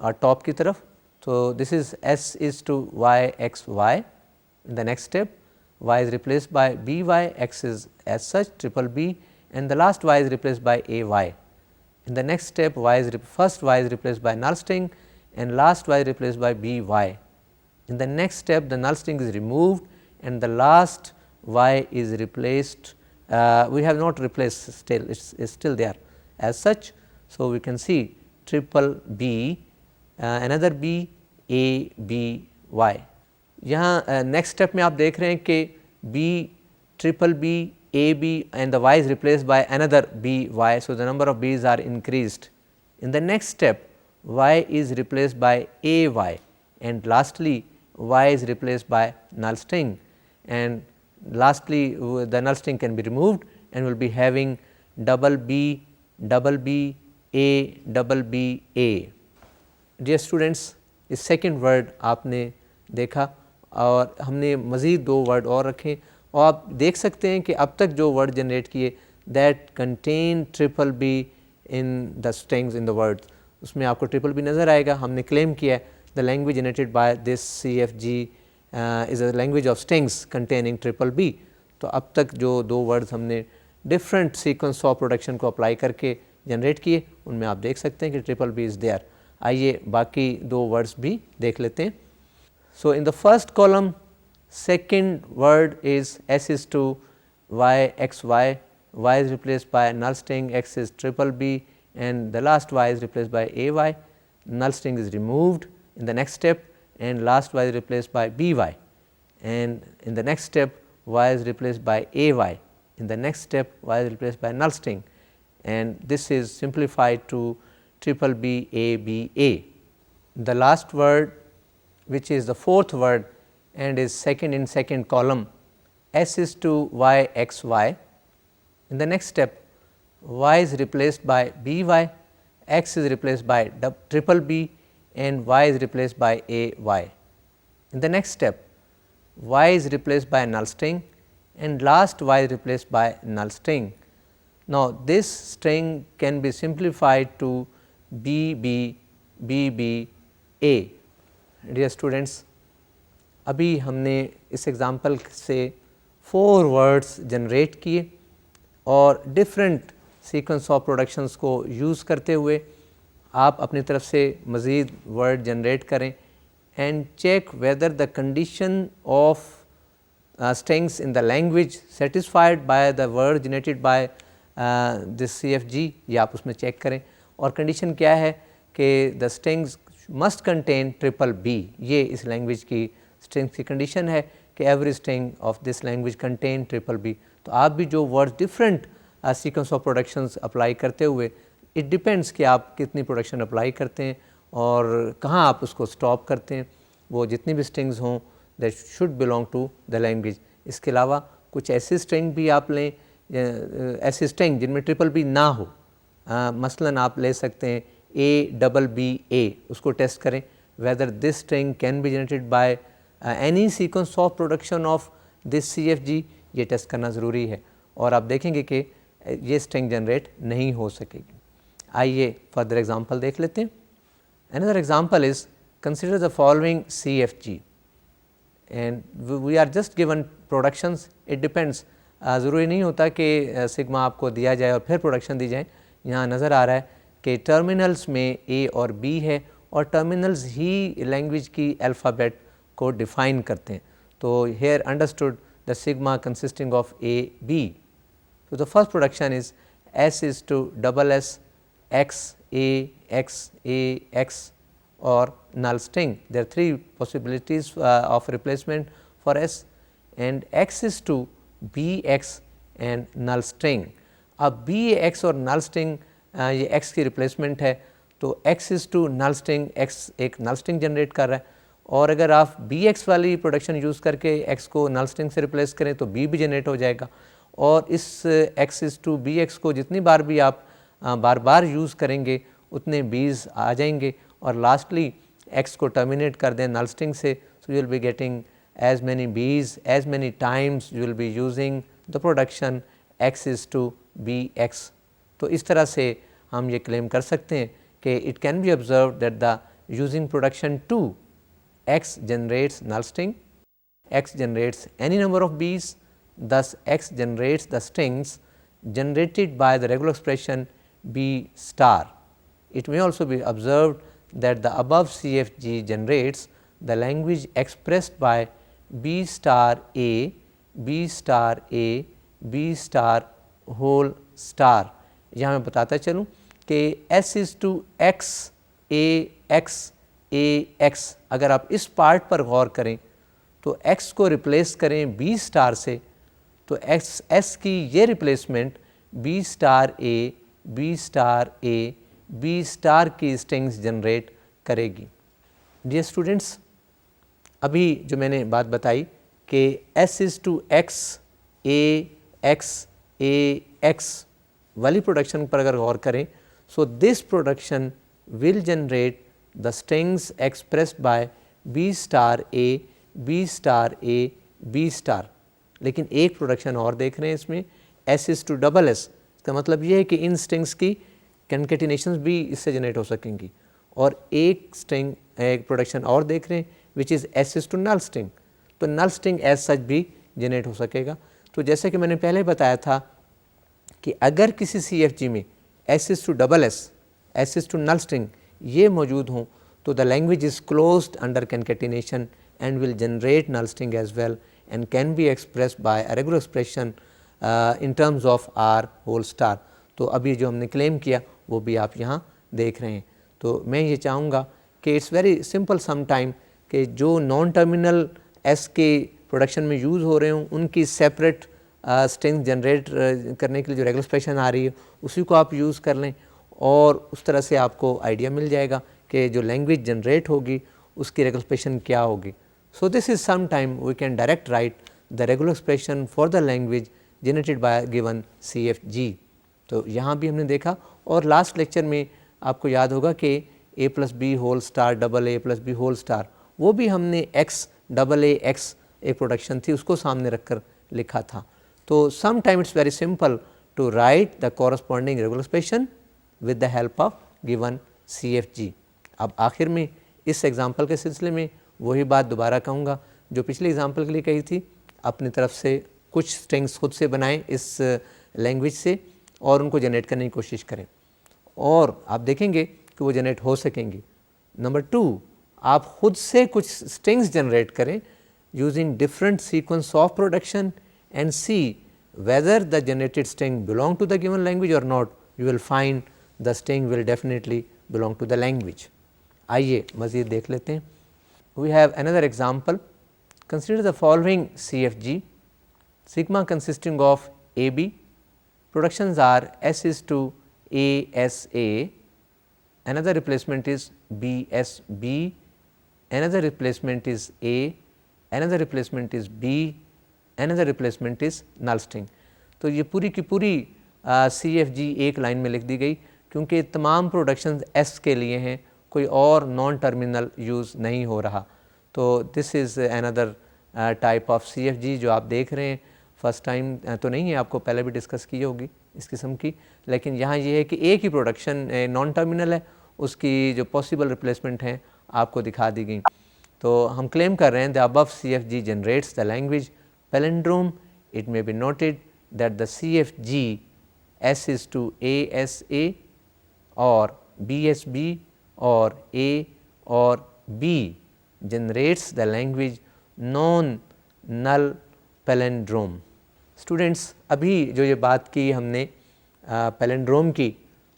और टॉप की तरफ। तो this is S is to Y X Y। In the next step Y is replaced by BY, X is as such BBB, and the last Y is replaced by AY. In the next step first Y is replaced by null string and last Y is replaced by BY. In the next step the null string is removed and the last Y is replaced, we have not replaced, still it is still there as such. So, we can see BBB, another B, A, B, Y. यहाँ next step में आप देख रहे हैं कि B, BBB, AB and the Y is replaced by another BY. So, the number of B's are increased. In the next step Y is replaced by AY, and lastly Y is replaced by null string, and lastly the null string can be removed and will be having double B, A, double B, A. Dear students, इस second word आपने देखा और हमने मज़ीद 2 word और रखे, और आप देख सकते हैं कि अब तक जो वर्ड जनरेट किए that contain BBB in the strings in the word, उसमें आपको BBB नज़र आएगा। हमने क्लेम किया the language generated by this CFG is a language of strings containing BBB। तो अब तक जो 2 वर्ड्स हमने डिफरेंट सीक्वेंस ऑफ प्रोडक्शन को अप्लाई करके जनरेट किए, उनमें आप देख सकते हैं कि ट्रिपल बी इज़ देयर। आइए बाकी दो वर्ड्स भी देख लेते हैं। So in the first column second word is S is to Y X Y, Y is replaced by null string, X is triple B, and the last Y is replaced by A Y. Null string is removed in the next step, and last Y is replaced by B Y, and in the next step Y is replaced by A Y. In the next step Y is replaced by null string, and this is simplified to triple B A B A. The last word, which is the fourth word and is second in second column, S is to Y X Y. In the next step Y is replaced by B Y, X is replaced by triple B, and Y is replaced by A Y. In the next step Y is replaced by null string, and last Y is replaced by null string. Now this string can be simplified to B B B B A. Dear students, अभी हमने इस example से 4 words generate किए और different sequence of productions को use करते हुए आप अपनी तरफ से मज़ीद वर्ड जनरेट करें and check whether the condition of strings in the language satisfied by the word generated by this CFG, या आप उसमें चेक करें। और कंडीशन क्या है कि the strings must contain triple B, ये इस लैंग्वेज की स्ट्रिंग्स की कंडीशन है कि every string of this language contain triple B. तो आप भी जो word different sequence of productions apply करते हुए, इट डिपेंड्स कि आप कितनी प्रोडक्शन अप्लाई करते हैं और कहाँ आप उसको स्टॉप करते हैं। वो जितनी भी स्ट्रिंग्स हों that should belong to the language. इसके अलावा कुछ ऐसी स्ट्रिंग भी आप लें, ऐसी स्ट्रिंग जिनमें ट्रिपल बी ना हो। मसलन आप ले सकते हैं ABBA, उसको टेस्ट करें whether this string can be generated by any sequence of production of this CFG, ये टेस्ट करना ज़रूरी है और आप देखेंगे कि ये स्ट्रिंग जनरेट नहीं हो सकेगी। आइए फर्दर एग्जांपल देख लेते हैं। Another example is consider the following CFG and we are just given productions. It depends, ज़रूरी नहीं होता कि सिग्मा आपको दिया जाए और फिर प्रोडक्शन दी जाए। यहाँ नज़र आ रहा है कि टर्मिनल्स में A और B है और टर्मिनल्स ही लैंग्वेज की अल्फ़ाबेट को डिफ़ाइन करते हैं। तो here understood the sigma consisting of A B. So the first production is S is to double S X A X A X or null string. There are 3 possibilities of replacement for S, and X is to B X and null string. अब B X और null string ये X की replacement है, तो X is to null string, X एक null string generate कर रहा है और अगर आप बी एक्स वाली प्रोडक्शन यूज़ करके एक्स को नल स्ट्रिंग से रिप्लेस करें तो बी भी जनरेट हो जाएगा और इस X is to B X को जितनी बार भी आप बार बार यूज़ करेंगे उतने बीज आ जाएंगे और लास्टली एक्स को टर्मिनेट कर दें नल स्ट्रिंग से, so you will be getting as many B's as many times you will be using the production X is to B X. तो इस तरह से हम ये क्लेम कर सकते हैं कि it can be observe that the using production 2 X generates null string, X generates any number of B's, thus X generates the strings generated by the regular expression B star. It may also be observed that the above CFG generates the language expressed by B star A, B star A, B star whole star. यहाँ मैं बताता चलूँ कि S is to X A X A X, अगर आप इस part पर गौर करें तो X को रिप्लेस करें B स्टार से तो S की ये replacement B star A, B star A, B star की स्ट्रिंग्स जनरेट करेगी। डियर स्टूडेंट्स, अभी जो मैंने बात बताई कि S is to X A X A X वाली प्रोडक्शन पर अगर गौर करें, so this production will generate the strings expressed by B star A, B star A, B star। लेकिन एक प्रोडक्शन और देख रहे हैं इसमें S is to double S, इसका मतलब ये है कि इन स्ट्रिंग्स की कंकेटिनेशंस भी इससे जनरेट हो सकेंगी और एक स्ट्रिंग एक प्रोडक्शन और देख रहे हैं which is S is to null string, तो null string एज सच भी जनरेट हो सकेगा। तो जैसे कि मैंने पहले बताया था कि अगर किसी CFG में S is to double S, S is to null string ये मौजूद हों तो the language is closed under concatenation and will generate null string as well and can be expressed by a regular expression in terms of r whole star. तो अभी जो हमने claim किया वो भी आप यहाँ देख रहे हैं. तो मैं ये चाहूँगा कि it's very simple some time कि जो नॉन टर्मिनल एस के प्रोडक्शन में यूज़ हो रहे हों उनकी सेपरेट स्ट्रिंग जनरेट करने के लिए जो रेगुलर एक्सप्रेशन आ रही है उसी को आप यूज़ कर लें और उस तरह से आपको आइडिया मिल जाएगा कि जो लैंग्वेज जनरेट होगी उसकी रेगुलर एक्सप्रेशन क्या होगी. So, this is sometime we can direct write the regular expression for the language generated by a given CFG. तो यहाँ भी हमने देखा और लास्ट लेक्चर में आपको याद होगा कि a plus B whole star double A plus B whole star वो भी हमने x डबल ए एक्स एक प्रोडक्शन थी उसको सामने रखकर लिखा था. तो some time it's very simple to write the corresponding regular expression with the help of given CFG. अब आखिर में इस एग्जाम्पल के सिलसिले में वही बात दोबारा कहूँगा जो पिछले एग्जाम्पल के लिए कही थी. अपनी तरफ से कुछ स्ट्रिंग्स खुद से बनाएं इस लैंग्वेज से और उनको जनरेट करने की कोशिश करें और आप देखेंगे कि वो जनरेट हो सकेंगी. नंबर 2, आप खुद से कुछ स्ट्रिंग्स जनरेट करें using different sequence of production and see whether the generated string belong to the given language और not. You will find the string will definitely belong to the language. आइए मज़ीद देख लेते हैं. We have another example. Consider the following CFG, sigma consisting of AB, productions are S is to ASA, another replacement is BSB, another replacement is A, another replacement is B, another replacement is null string. तो ये पूरी की पूरी CFG एक line में लिख दी गई क्योंकि तमाम प्रोडक्शंस S के लिए हैं, कोई और नॉन टर्मिनल यूज़ नहीं हो रहा. तो this is another type of CFG जो आप देख रहे हैं. फर्स्ट टाइम तो नहीं है, आपको पहले भी डिस्कस की होगी इस किस्म की, लेकिन यहाँ ये है कि एक ही प्रोडक्शन नॉन टर्मिनल है उसकी जो पॉसिबल रिप्लेसमेंट हैं आपको दिखा दी गई. तो हम क्लेम कर रहे हैं the above CFG generates the language palindrome. It may be noted that the CFG S is to ASA or BSB or A or B generates the language non-null palindrome. Students, अभी जो ये बात की हमने palindrome की,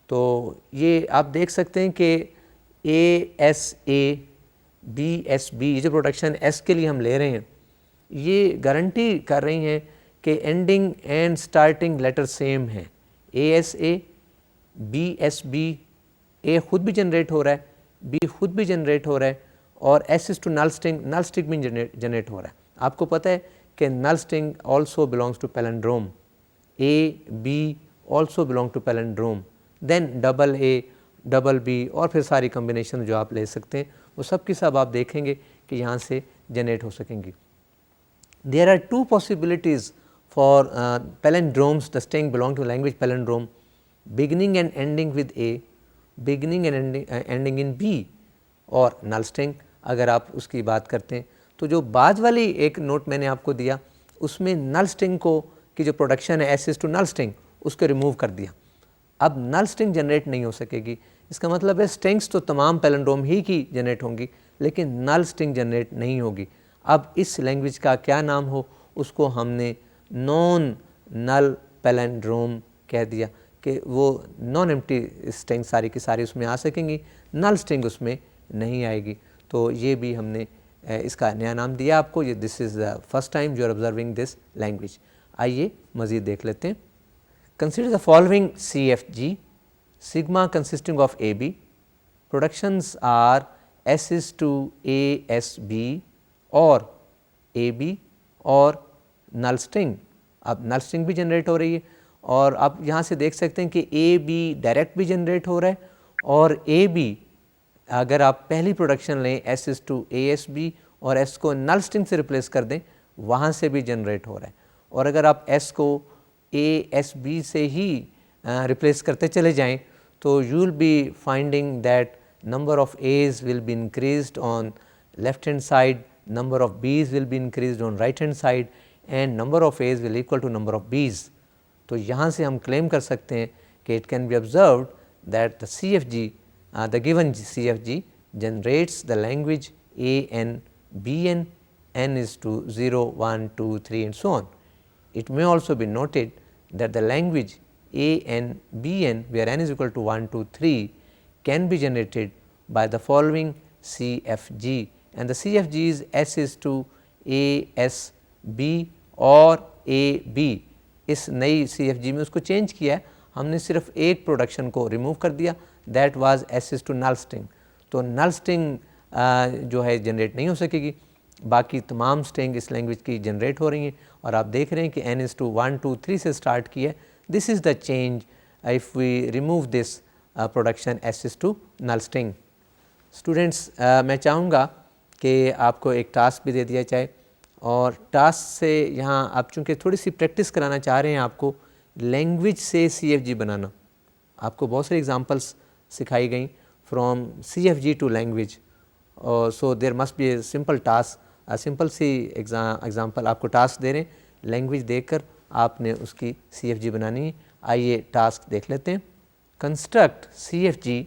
तो ये आप देख सकते हैं कि ASA BSB ये जो प्रोडक्शन S के लिए हम ले रहे हैं ये गारंटी कर रही हैं कि ending and starting letter same है. ASA BSB A खुद भी जनरेट हो रहा है, B खुद भी जनरेट हो रहा है और S is to null string भी जनरेट हो रहा है. आपको पता है कि null string also belongs to palindrome, A B also belong to palindrome, then double A double B और फिर सारी कम्बिनेशन जो आप ले सकते हैं वो सब की सब आप देखेंगे कि यहाँ से जनरेट हो सकेंगी. There are two possibilities for palindromes. The string belong to language palindrome, beginning and ending with A, beginning and ending in B, और null string अगर आप उसकी बात करते हैं तो जो बाद वाली एक नोट मैंने आपको दिया उसमें null string को की जो प्रोडक्शन है S is to null string उसको रिमूव कर दिया. अब null string जनरेट नहीं हो सकेगी. इसका मतलब है स्ट्रिंग्स तो तमाम पैलिंड्रोम ही की जनरेट होंगी लेकिन null string जनरेट नहीं होगी. अब इस लैंग्वेज का क्या नाम हो उसको हमने नॉन नल पैलिंड्रोम कह दिया कि वो नॉन एम्प्टी स्ट्रिंग सारी की सारी उसमें आ सकेंगी, नल स्ट्रिंग उसमें नहीं आएगी. तो ये भी हमने इसका नया नाम दिया आपको. ये this is the first time you are observing this language. आइए मज़ीद देख लेते हैं. Consider the following CFG, sigma consisting of AB, productions are S is to ASB और AB और नल स्ट्रिंग. अब नल स्ट्रिंग भी जनरेट हो रही है और आप यहाँ से देख सकते हैं कि AB डायरेक्ट भी जनरेट हो रहा है और AB अगर आप पहली प्रोडक्शन लें S is to ASB और S को नल स्ट्रिंग से रिप्लेस कर दें वहाँ से भी जनरेट हो रहा है. और अगर आप S को ASB से ही रिप्लेस करते चले जाएँ तो you will be finding that number of A's will be increased on left hand side, number of B's will be increased on right hand side and number of A's will equal to number of B's. तो यहाँ से हम claim कर सकते हैं it can be observed that the CFG, the given CFG generates the language A n B n, n is to 0, 1, 2, 3 and so on. It may also be noted that the language A n B n, where n is equal to 1, 2, 3 can be generated by the following CFG, and the CFG is S is to A S B और A B. इस नई CFG में उसको change किया है, हमने सिर्फ एक प्रोडक्शन को रिमूव कर दिया, that was S is to null string. तो नल स्ट्रिंग जो है जनरेट नहीं हो सकेगी, बाकी तमाम स्ट्रिंग इस लैंग्वेज की जनरेट हो रही हैं और आप देख रहे हैं कि n इज टू 1, 2, 3 से स्टार्ट किया है. This is the change if we remove this production S is to null string. Students, मैं चाहूँगा कि आपको एक टास्क भी दे दिया जाए और टास्क से यहाँ आप चूँकि थोड़ी सी प्रैक्टिस कराना चाह रहे हैं आपको लैंग्वेज से CFG बनाना. आपको बहुत सारी एग्जांपल्स सिखाई गई from CFG to language. So there must be a simple task, simple सी एग्जांपल आपको टास्क दे रहे हैं, लैंग्वेज देकर आपने उसकी CFG बनानी है. आइए टास्क देख लेते हैं. Construct CFG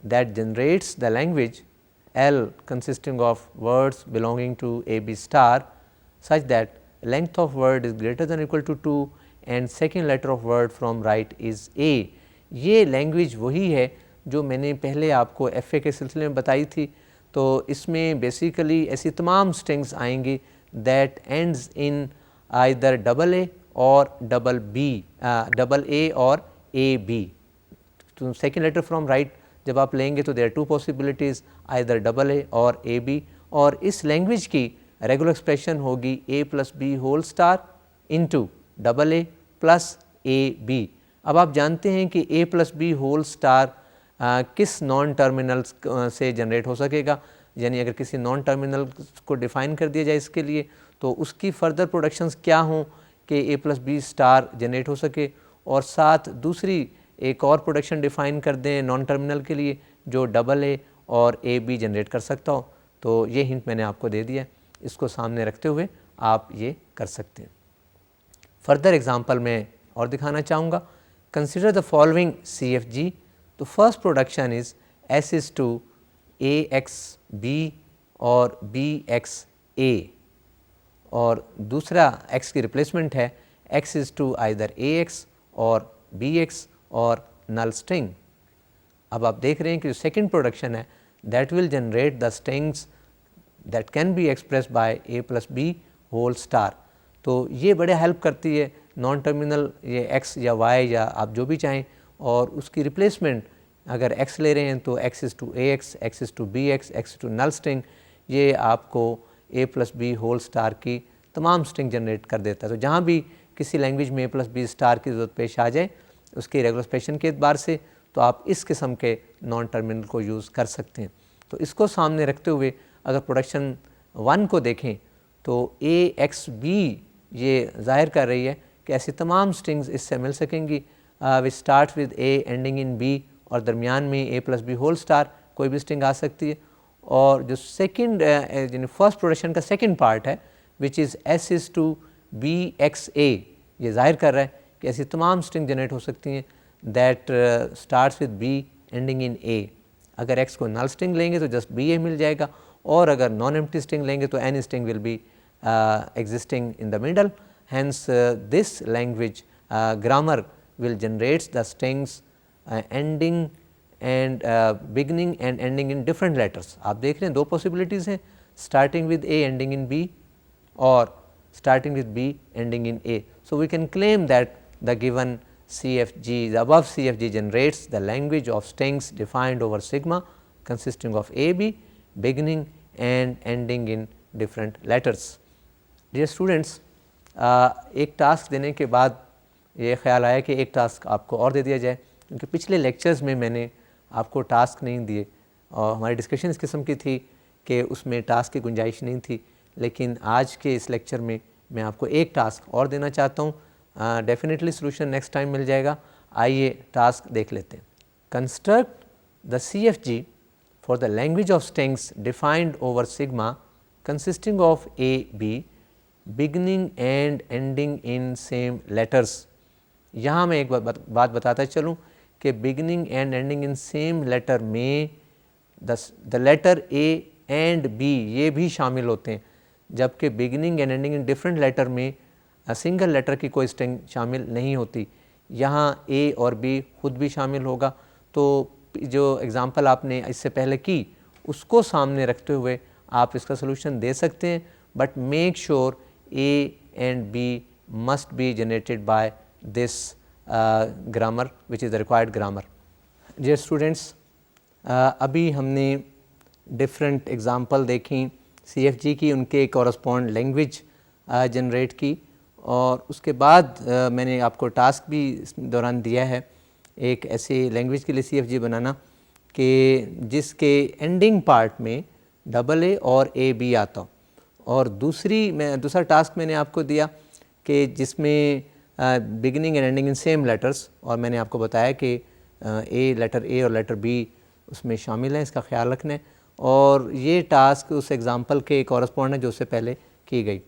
that generates the language L consisting of words belonging to AB star such that length of word is greater than or equal to 2 and second letter of word from right is A. ये language वही है जो मैंने पहले आपको FA के सिलसिले में बताई थी. तो इसमें बेसिकली ऐसी तमाम स्ट्रिंग्स आएंगी that ends in either double A और डबल बी, डबल ए और ए बी. तो सेकेंड लेटर फ्रॉम राइट जब आप लेंगे तो there are two possibilities, either double A और ए बी. और इस लैंग्वेज की रेगुलर एक्सप्रेशन होगी a plus B whole star into double A plus A B. अब आप जानते हैं कि a plus B whole star किस नॉन टर्मिनल से जनरेट हो सकेगा, यानी अगर किसी नॉन टर्मिनल को डिफ़ाइन कर दिया जाए इसके लिए तो उसकी फर्दर प्रोडक्शंस क्या हों कि a plus B star generate हो सके, और साथ दूसरी एक और प्रोडक्शन डिफ़ाइन कर दें नॉन टर्मिनल के लिए जो डबल ए और ए बी जनरेट कर सकता हो. तो ये हिंट मैंने आपको दे दिया, इसको सामने रखते हुए आप ये कर सकते हैं. फर्दर एग्जांपल मैं और दिखाना चाहूँगा. Consider the following CFG. तो first production is S is to AX B और BX A, और दूसरा X की रिप्लेसमेंट है X is to either AX और BX और नल स्ट्रिंग. अब आप देख रहे हैं कि जो सेकेंड प्रोडक्शन है that will generate the strings that can be express by a plus B whole star. तो ये बड़े हेल्प करती है नॉन टर्मिनल, ये x या y या आप जो भी चाहें, और उसकी रिप्लेसमेंट अगर x ले रहे हैं तो x is to AX, x is to BX, x to null string, ये आपको a plus B whole star की तमाम स्ट्रिंग जनरेट कर देता है. तो जहाँ भी किसी लैंग्वेज में a प्लस बी स्टार की ज़रूरत पेश आ जाए उसके रेगुलर एक्सप्रेशन के एतबार से, तो आप इस किस्म के नॉन टर्मिनल को यूज़ कर सकते हैं. तो इसको सामने रखते हुए अगर प्रोडक्शन 1 को देखें तो AXB ये ज़ाहिर कर रही है कि ऐसी तमाम स्ट्रिंग्स इससे मिल सकेंगी which start with A ending in B और दरमियान में A plus B whole star कोई भी स्ट्रिंग आ सकती है. और जो सेकेंड यानी फर्स्ट प्रोडक्शन का सेकेंड पार्ट है which is S is to BXA, ये ज़ाहिर कर रहा है कि ऐसी तमाम स्ट्रिंग जनरेट हो सकती हैं that starts with B ending in A. अगर x को नल स्ट्रिंग लेंगे तो जस्ट BA मिल जाएगा, और अगर नॉन एम्प्टी स्ट्रिंग लेंगे तो any string will be existing in the middle. Hence this language grammar will generates the strings ending and beginning and ending in different letters. आप देख रहे हैं दो पॉसिबिलिटीज़ हैं, starting with A ending in B और starting with B ending in A. So we can claim that the given CFG, the above CFG generates the language of strings defined over sigma consisting of A, B, beginning and ending in different letters. Dear students, एक task देने के बाद ये ख्याल आया कि एक task आपको और दे दिया जाए, क्योंकि पिछले लेक्चर्स में मैंने आपको टास्क नहीं दिए और हमारी डिस्कशन इस किस्म की थी कि उसमें टास्क की गुंजाइश नहीं थी. लेकिन आज के इस लेक्चर में मैं आपको एक टास्क और देना चाहता हूँ. डेफिनेटली सोल्यूशन नेक्स्ट टाइम मिल जाएगा. आइए टास्क देख लेते हैं. Construct the CFG for the language of strings defined over sigma consisting of A, B, beginning and ending in same letters. यहाँ मैं एक बात बताता चलूँ कि beginning and ending in same letter में the letter A and B ये भी शामिल होते हैं, जबकि beginning and ending in different letter में सिंगल लेटर की कोई स्ट्रिंग शामिल नहीं होती। यहाँ ए और बी खुद भी शामिल होगा। तो जो एग्ज़ाम्पल आपने इससे पहले की उसको सामने रखते हुए आप इसका सलूशन दे सकते हैं, but make sure A and B must be generated by this grammar which is the required grammar. Dear students, अभी हमने डिफरेंट एग्ज़ाम्पल देखी CFG की, उनके कॉरस्पॉन्ड लैंग्वेज जनरेट की, और उसके बाद मैंने आपको टास्क भी इस दौरान दिया है एक ऐसे लैंग्वेज के लिए CFG बनाना कि जिसके एंडिंग पार्ट में AA और AB आता हो, और दूसरा टास्क मैंने आपको दिया कि जिसमें beginning and ending in same letters, और मैंने आपको बताया कि लेटर A और लेटर B उसमें शामिल हैं, इसका ख्याल रखना है। और ये टास्क उस एग्ज़ाम्पल के कॉरस्पॉन्ड है जो उससे पहले की गई।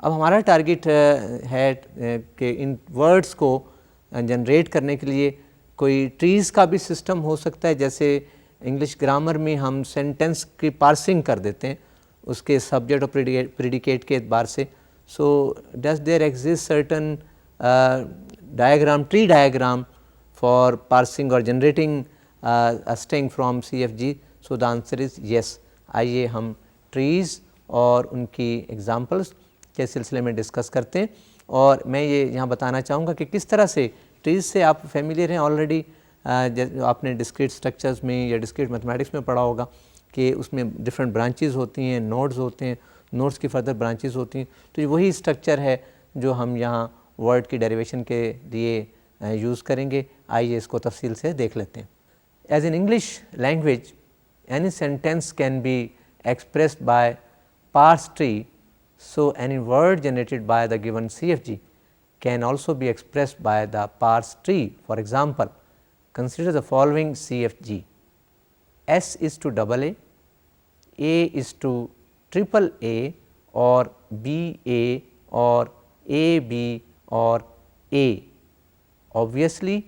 अब हमारा टारगेट है कि इन वर्ड्स को जनरेट करने के लिए कोई ट्रीज़ का भी सिस्टम हो सकता है, जैसे इंग्लिश ग्रामर में हम सेंटेंस की पार्सिंग कर देते हैं उसके सब्जेक्ट और प्रेडिकेट के एतबार से। So does there exist certain diagram, tree diagram for parsing और generating a string from CFG? So the answer is yes। आइए हम ट्रीज़ और उनकी एग्जांपल्स के सिलसिले में डिस्कस करते हैं, और मैं ये यहाँ बताना चाहूँगा कि किस तरह से ट्रीज़ से आप फेमिलियर हैं ऑलरेडी। आपने डिस्क्रीट स्ट्रक्चर्स में या डिस्क्रीट मैथमेटिक्स में पढ़ा होगा कि उसमें डिफरेंट ब्रांचेस होती हैं, नोड्स होते हैं, नोड्स की फर्दर ब्रांचेस होती हैं। तो वही स्ट्रक्चर है जो हम यहाँ वर्ड की डेरिवेशन के लिए यूज़ करेंगे। आइए इसको तफसील से देख लेते हैं। As in English language, any sentence can be expressed by parse tree, so any word generated by the given CFG can also be expressed by the parse tree. For example, consider the following CFG: S is to AA, A is to triple A, or BA, or AB, or A. Obviously,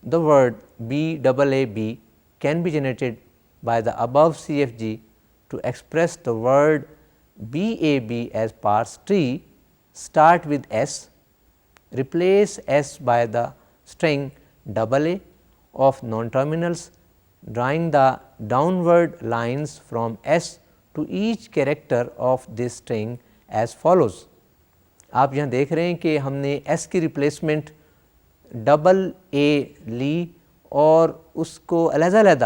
the word BAAB can be generated by the above CFG to express the word BAB as parse tree. Start with S, replace S by the string AA of non-terminals, drawing the downward lines from S to each character of this string as follows। आप यहाँ देख रहे हैं कि हमने S की replacement AA ली और उसको अलग-अलग,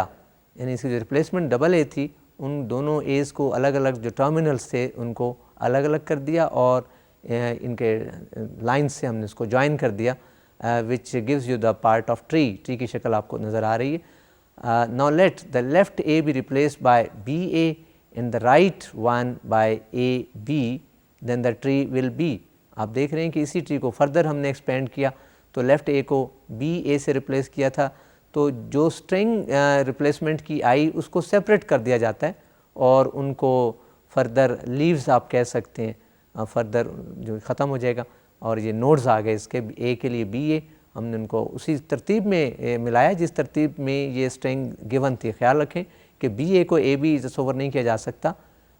यानी इसकी जो रिप्लेसमेंट AA थी उन दोनों एज़ को अलग अलग जो टर्मिनल्स थे उनको अलग अलग कर दिया, और इनके लाइन्स से हमने इसको ज्वाइन कर दिया, which gives you the part of tree. Tree की शक्ल आपको नज़र आ रही है। Now let the left A B replaced by BA and the right one by AB, then the tree will be. आप देख रहे हैं कि इसी ट्री को फर्दर हमने एक्सपेंड किया, तो लेफ़्ट ए को BA से रिप्लेस किया था, तो जो स्ट्रिंग रिप्लेसमेंट की आई उसको सेपरेट कर दिया जाता है और उनको फर्दर लीव्स आप कह सकते हैं, फर्दर जो ख़त्म हो जाएगा, और ये नोड्स आ गए इसके ए के लिए BA, हमने उनको उसी तरतीब में मिलाया जिस तरतीब में ये स्ट्रिंग गिवन थी। ख्याल रखें कि BA को AB तस्वर नहीं किया जा सकता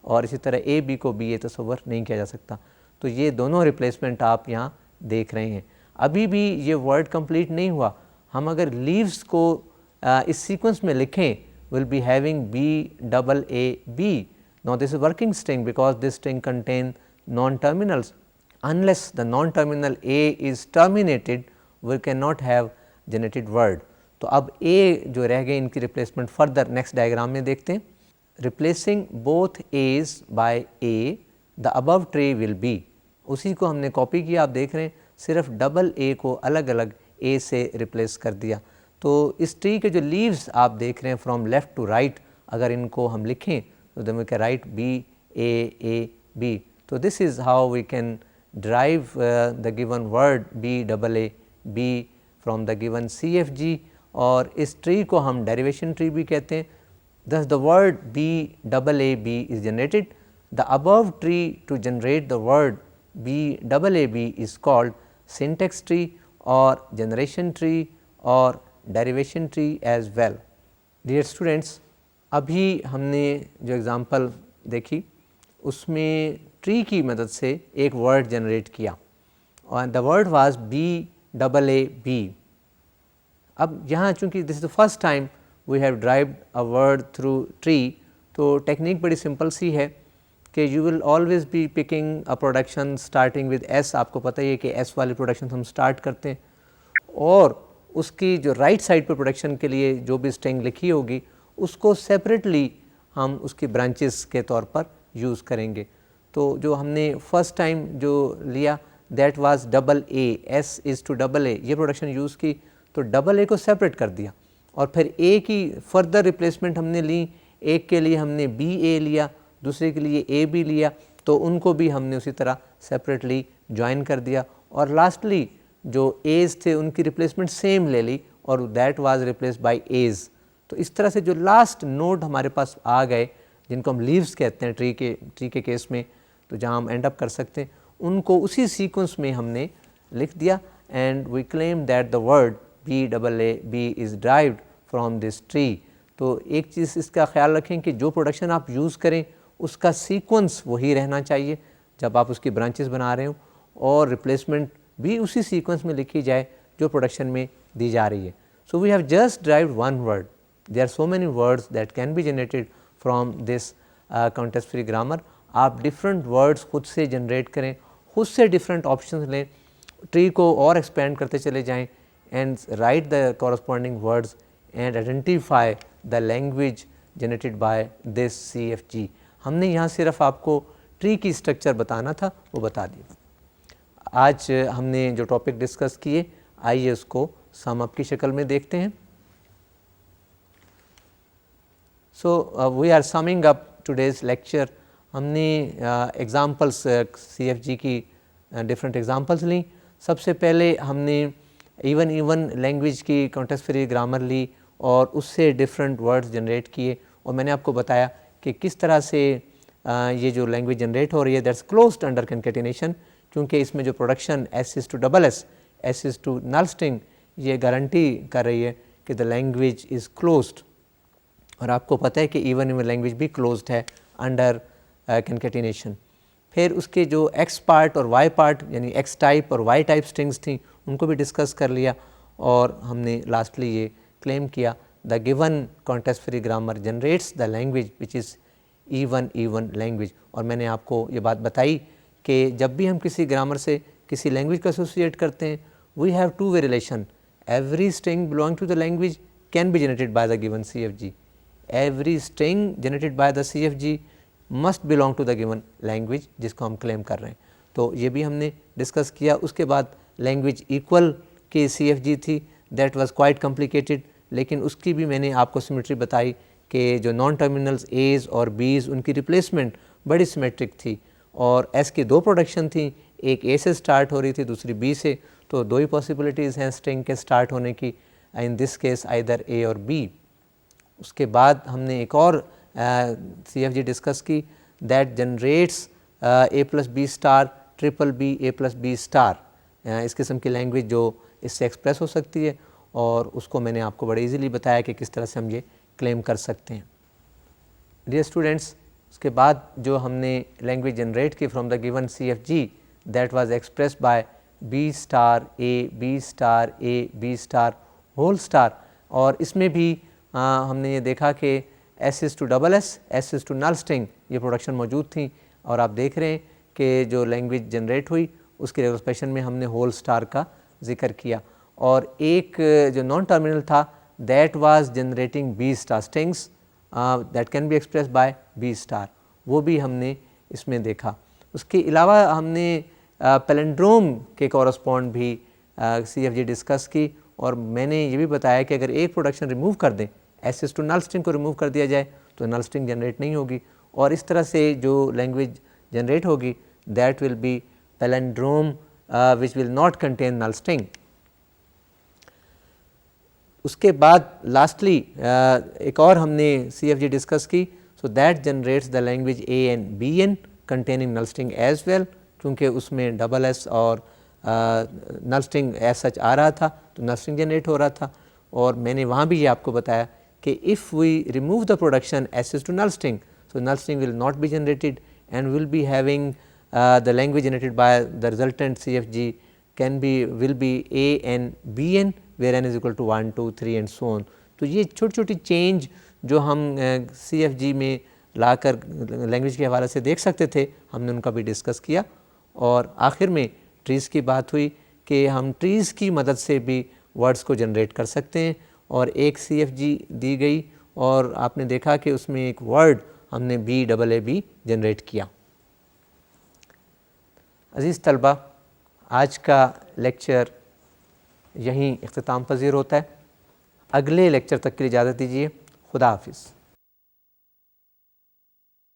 और इसी तरह AB को BA तस्वर नहीं किया जा सकता। तो ये दोनों रिप्लेसमेंट आप यहाँ देख रहे हैं। अभी भी ये वर्ड कंप्लीट नहीं हुआ। हम अगर लीव्स को इस सीक्वेंस में लिखें, will be having BAAB। Now this is working string because this string contain non terminals. Unless the non terminal A is terminated, we can not have generated word. तो अब A जो रह गए इनकी रिप्लेसमेंट फर्दर नेक्स्ट डायग्राम में देखते हैं। Replacing both A's by A, the above tree will be. उसी को हमने कॉपी किया, आप देख रहे हैं सिर्फ AA को अलग अलग A से रिप्लेस कर दिया। तो इस ट्री के जो लीव्स आप देख रहे हैं फ्रॉम लेफ़्ट टू राइट, अगर इनको हम लिखें तो then we can write BAAB। तो this is how we can derive the given word BAAB from the given CFG, और इस ट्री को हम डेरिवेशन ट्री भी कहते हैं। Thus the word BAAB is generated. The above tree to generate the word BAAB is called syntax tree, और generation tree और derivation tree as well. Dear students, अभी हमने जो एग्ज़ाम्पल देखी उसमें ट्री की मदद से एक वर्ड जनरेट किया और द वर्ड वाज BAAB। अब यहाँ चूँकि this is the first time we have derived a word through tree, तो टेक्निक बड़ी सिंपल सी है कि you will always be picking a production starting with S। आपको पता ही है कि S वाली प्रोडक्शन हम स्टार्ट करते हैं और उसकी जो राइट साइड पर प्रोडक्शन के लिए जो भी स्ट्रिंग लिखी होगी उसको सेपरेटली हम उसकी ब्रांचेस के तौर पर यूज़ करेंगे। तो जो हमने फर्स्ट टाइम जो लिया that was AA, S is to AA, ये प्रोडक्शन यूज़ की तो AA को सेपरेट कर दिया और फिर A की फर्दर रिप्लेसमेंट हमने ली। एक के लिए हमने BA लिया, दूसरे के लिए AB लिया, तो उनको भी हमने उसी तरह सेपरेटली ज्वाइन कर दिया और लास्टली जो A's थे उनकी रिप्लेसमेंट सेम ले ली और that was replaced by A's। तो इस तरह से जो लास्ट नोड हमारे पास आ गए जिनको हम लीव्स कहते हैं ट्री के केस में, तो जहाँ हम एंड अप कर सकते हैं, उनको उसी सीक्वेंस में हमने लिख दिया and we claim that the word BAAB is derived from this tree. तो एक चीज़ इसका ख्याल रखें कि जो प्रोडक्शन आप यूज़ करें उसका सीक्वेंस वही रहना चाहिए जब आप उसकी ब्रांचेस बना रहे हो और रिप्लेसमेंट भी उसी सीक्वेंस में लिखी जाए जो प्रोडक्शन में दी जा रही है। So we have just derived one word, there are so many words that can be generated from this context free grammar. आप डिफरेंट वर्ड्स खुद से जनरेट करें, खुद से डिफरेंट ऑप्शंस लें, ट्री को और एक्सपेंड करते चले जाएं and right the corresponding words and identify the language generated by this CFG। हमने यहाँ सिर्फ आपको ट्री की स्ट्रक्चर बताना था, वो बता दिया। आज हमने जो टॉपिक डिस्कस किए आइए उसको सम अप की शक्ल में देखते हैं। So we are summing up today's lecture. हमने एग्ज़ाम्पल्स CFG की डिफरेंट एग्ज़ाम्पल्स ली। सबसे पहले हमने इवन लैंग्वेज की कॉन्टेक्स्ट फ्री ग्रामर ली और उससे डिफरेंट वर्ड्स जनरेट किए और मैंने आपको बताया कि किस तरह से ये जो लैंग्वेज जनरेट हो रही है दैट्स क्लोज्ड अंडर कंकैटिनेशन, क्योंकि इसमें जो production S is to SS, S is to null string, ये गारंटी कर रही है कि द लैंग्वेज इज़ क्लोज्ड। और आपको पता है कि इवन लैंग्वेज भी क्लोज्ड है अंडर कंकैटिनेशन। फिर उसके जो X पार्ट और Y पार्ट यानी X टाइप और Y टाइप स्ट्रिंग्स थी उनको भी डिस्कस कर लिया और हमने लास्टली ये क्लेम किया the given context free grammar generates the language which is even language. और मैंने आपको ये बात बताई कि जब भी हम किसी ग्रामर से किसी लैंग्वेज को एसोसिएट करते हैं we have two way relation, every string belong to the language can be generated by the given CFG, every string generated by the CFG must belong to the given language जिसको हम claim कर रहे हैं। तो ये भी हमने discuss किया। उसके बाद लैंग्वेज इक्वल की CFG थी, दैट वाज क्वाइट कॉम्प्लिकेटेड, लेकिन उसकी भी मैंने आपको सिमेट्री बताई कि जो नॉन टर्मिनल्स A's और B's उनकी रिप्लेसमेंट बड़ी सिमेट्रिक थी और S की दो प्रोडक्शन थी, एक A से स्टार्ट हो रही थी दूसरी B से, तो दो ही पॉसिबिलिटीज़ हैं स्ट्रिंग के स्टार्ट होने की, in this case either A और B। उसके बाद हमने एक और CFG डिस्कस की that generates A+B star BBB A+B star, इस किस्म की लैंग्वेज जो इससे एक्सप्रेस हो सकती है और उसको मैंने आपको बड़े इजीली बताया कि किस तरह से हम ये क्लेम कर सकते हैं। डियर स्टूडेंट्स, उसके बाद जो हमने लैंग्वेज जनरेट की from the given CFG that was expressed by B star A B star A B star whole star, और इसमें भी हमने ये देखा कि S is to SS, S is to null string ये प्रोडक्शन मौजूद थी और आप देख रहे हैं कि जो लैंग्वेज जनरेट हुई उसके रेगुलर में हमने होल स्टार का जिक्र किया। और एक जो नॉन टर्मिनल था that was generating B star strings that can be express bye B star, वो भी हमने इसमें देखा। उसके अलावा हमने पैलिंड्रोम के कॉरस्पॉन्ड भी CFG डिस्कस की और मैंने ये भी बताया कि अगर एक प्रोडक्शन रिमूव कर दें, S is to null string को रिमूव कर दिया जाए तो नल स्ट्रिंग जनरेट नहीं होगी और इस तरह से जो लैंग्वेज जनरेट होगी that will be palindrome which will not contain null string. उसके बाद लास्टली एक और हमने CFG डिस्कस की, so that generates the language AN BN containing null string as well, क्योंकि उसमें SS और नल स्ट्रिंग एज सच आ रहा था तो नल स्ट्रिंग जनरेट हो रहा था। और मैंने वहाँ भी ये आपको बताया कि if we remove the production access to null string, so null string will not be generated and will be having the language generated by the resultant CFG will be A and B n where n is equal to 1, 2, 3 and so on। तो ये छोटी छोटी change जो हम CFG में लाकर language के हवाले से देख सकते थे, हमने उनका भी डिस्कस किया। और आखिर में ट्रीज़ की बात हुई कि हम ट्रीज़ की मदद से भी वर्ड्स को जनरेट कर सकते हैं। और एक CFG दी गई और आपने देखा कि उसमें एक वर्ड हमने BAAB जनरेट किया। अज़ीज़ तलबा, आज का लेक्चर यहीं इख्तिताम पज़ीर होता है। अगले लेक्चर तक के लिए इजाज़त दीजिए। खुदा हाफिज़।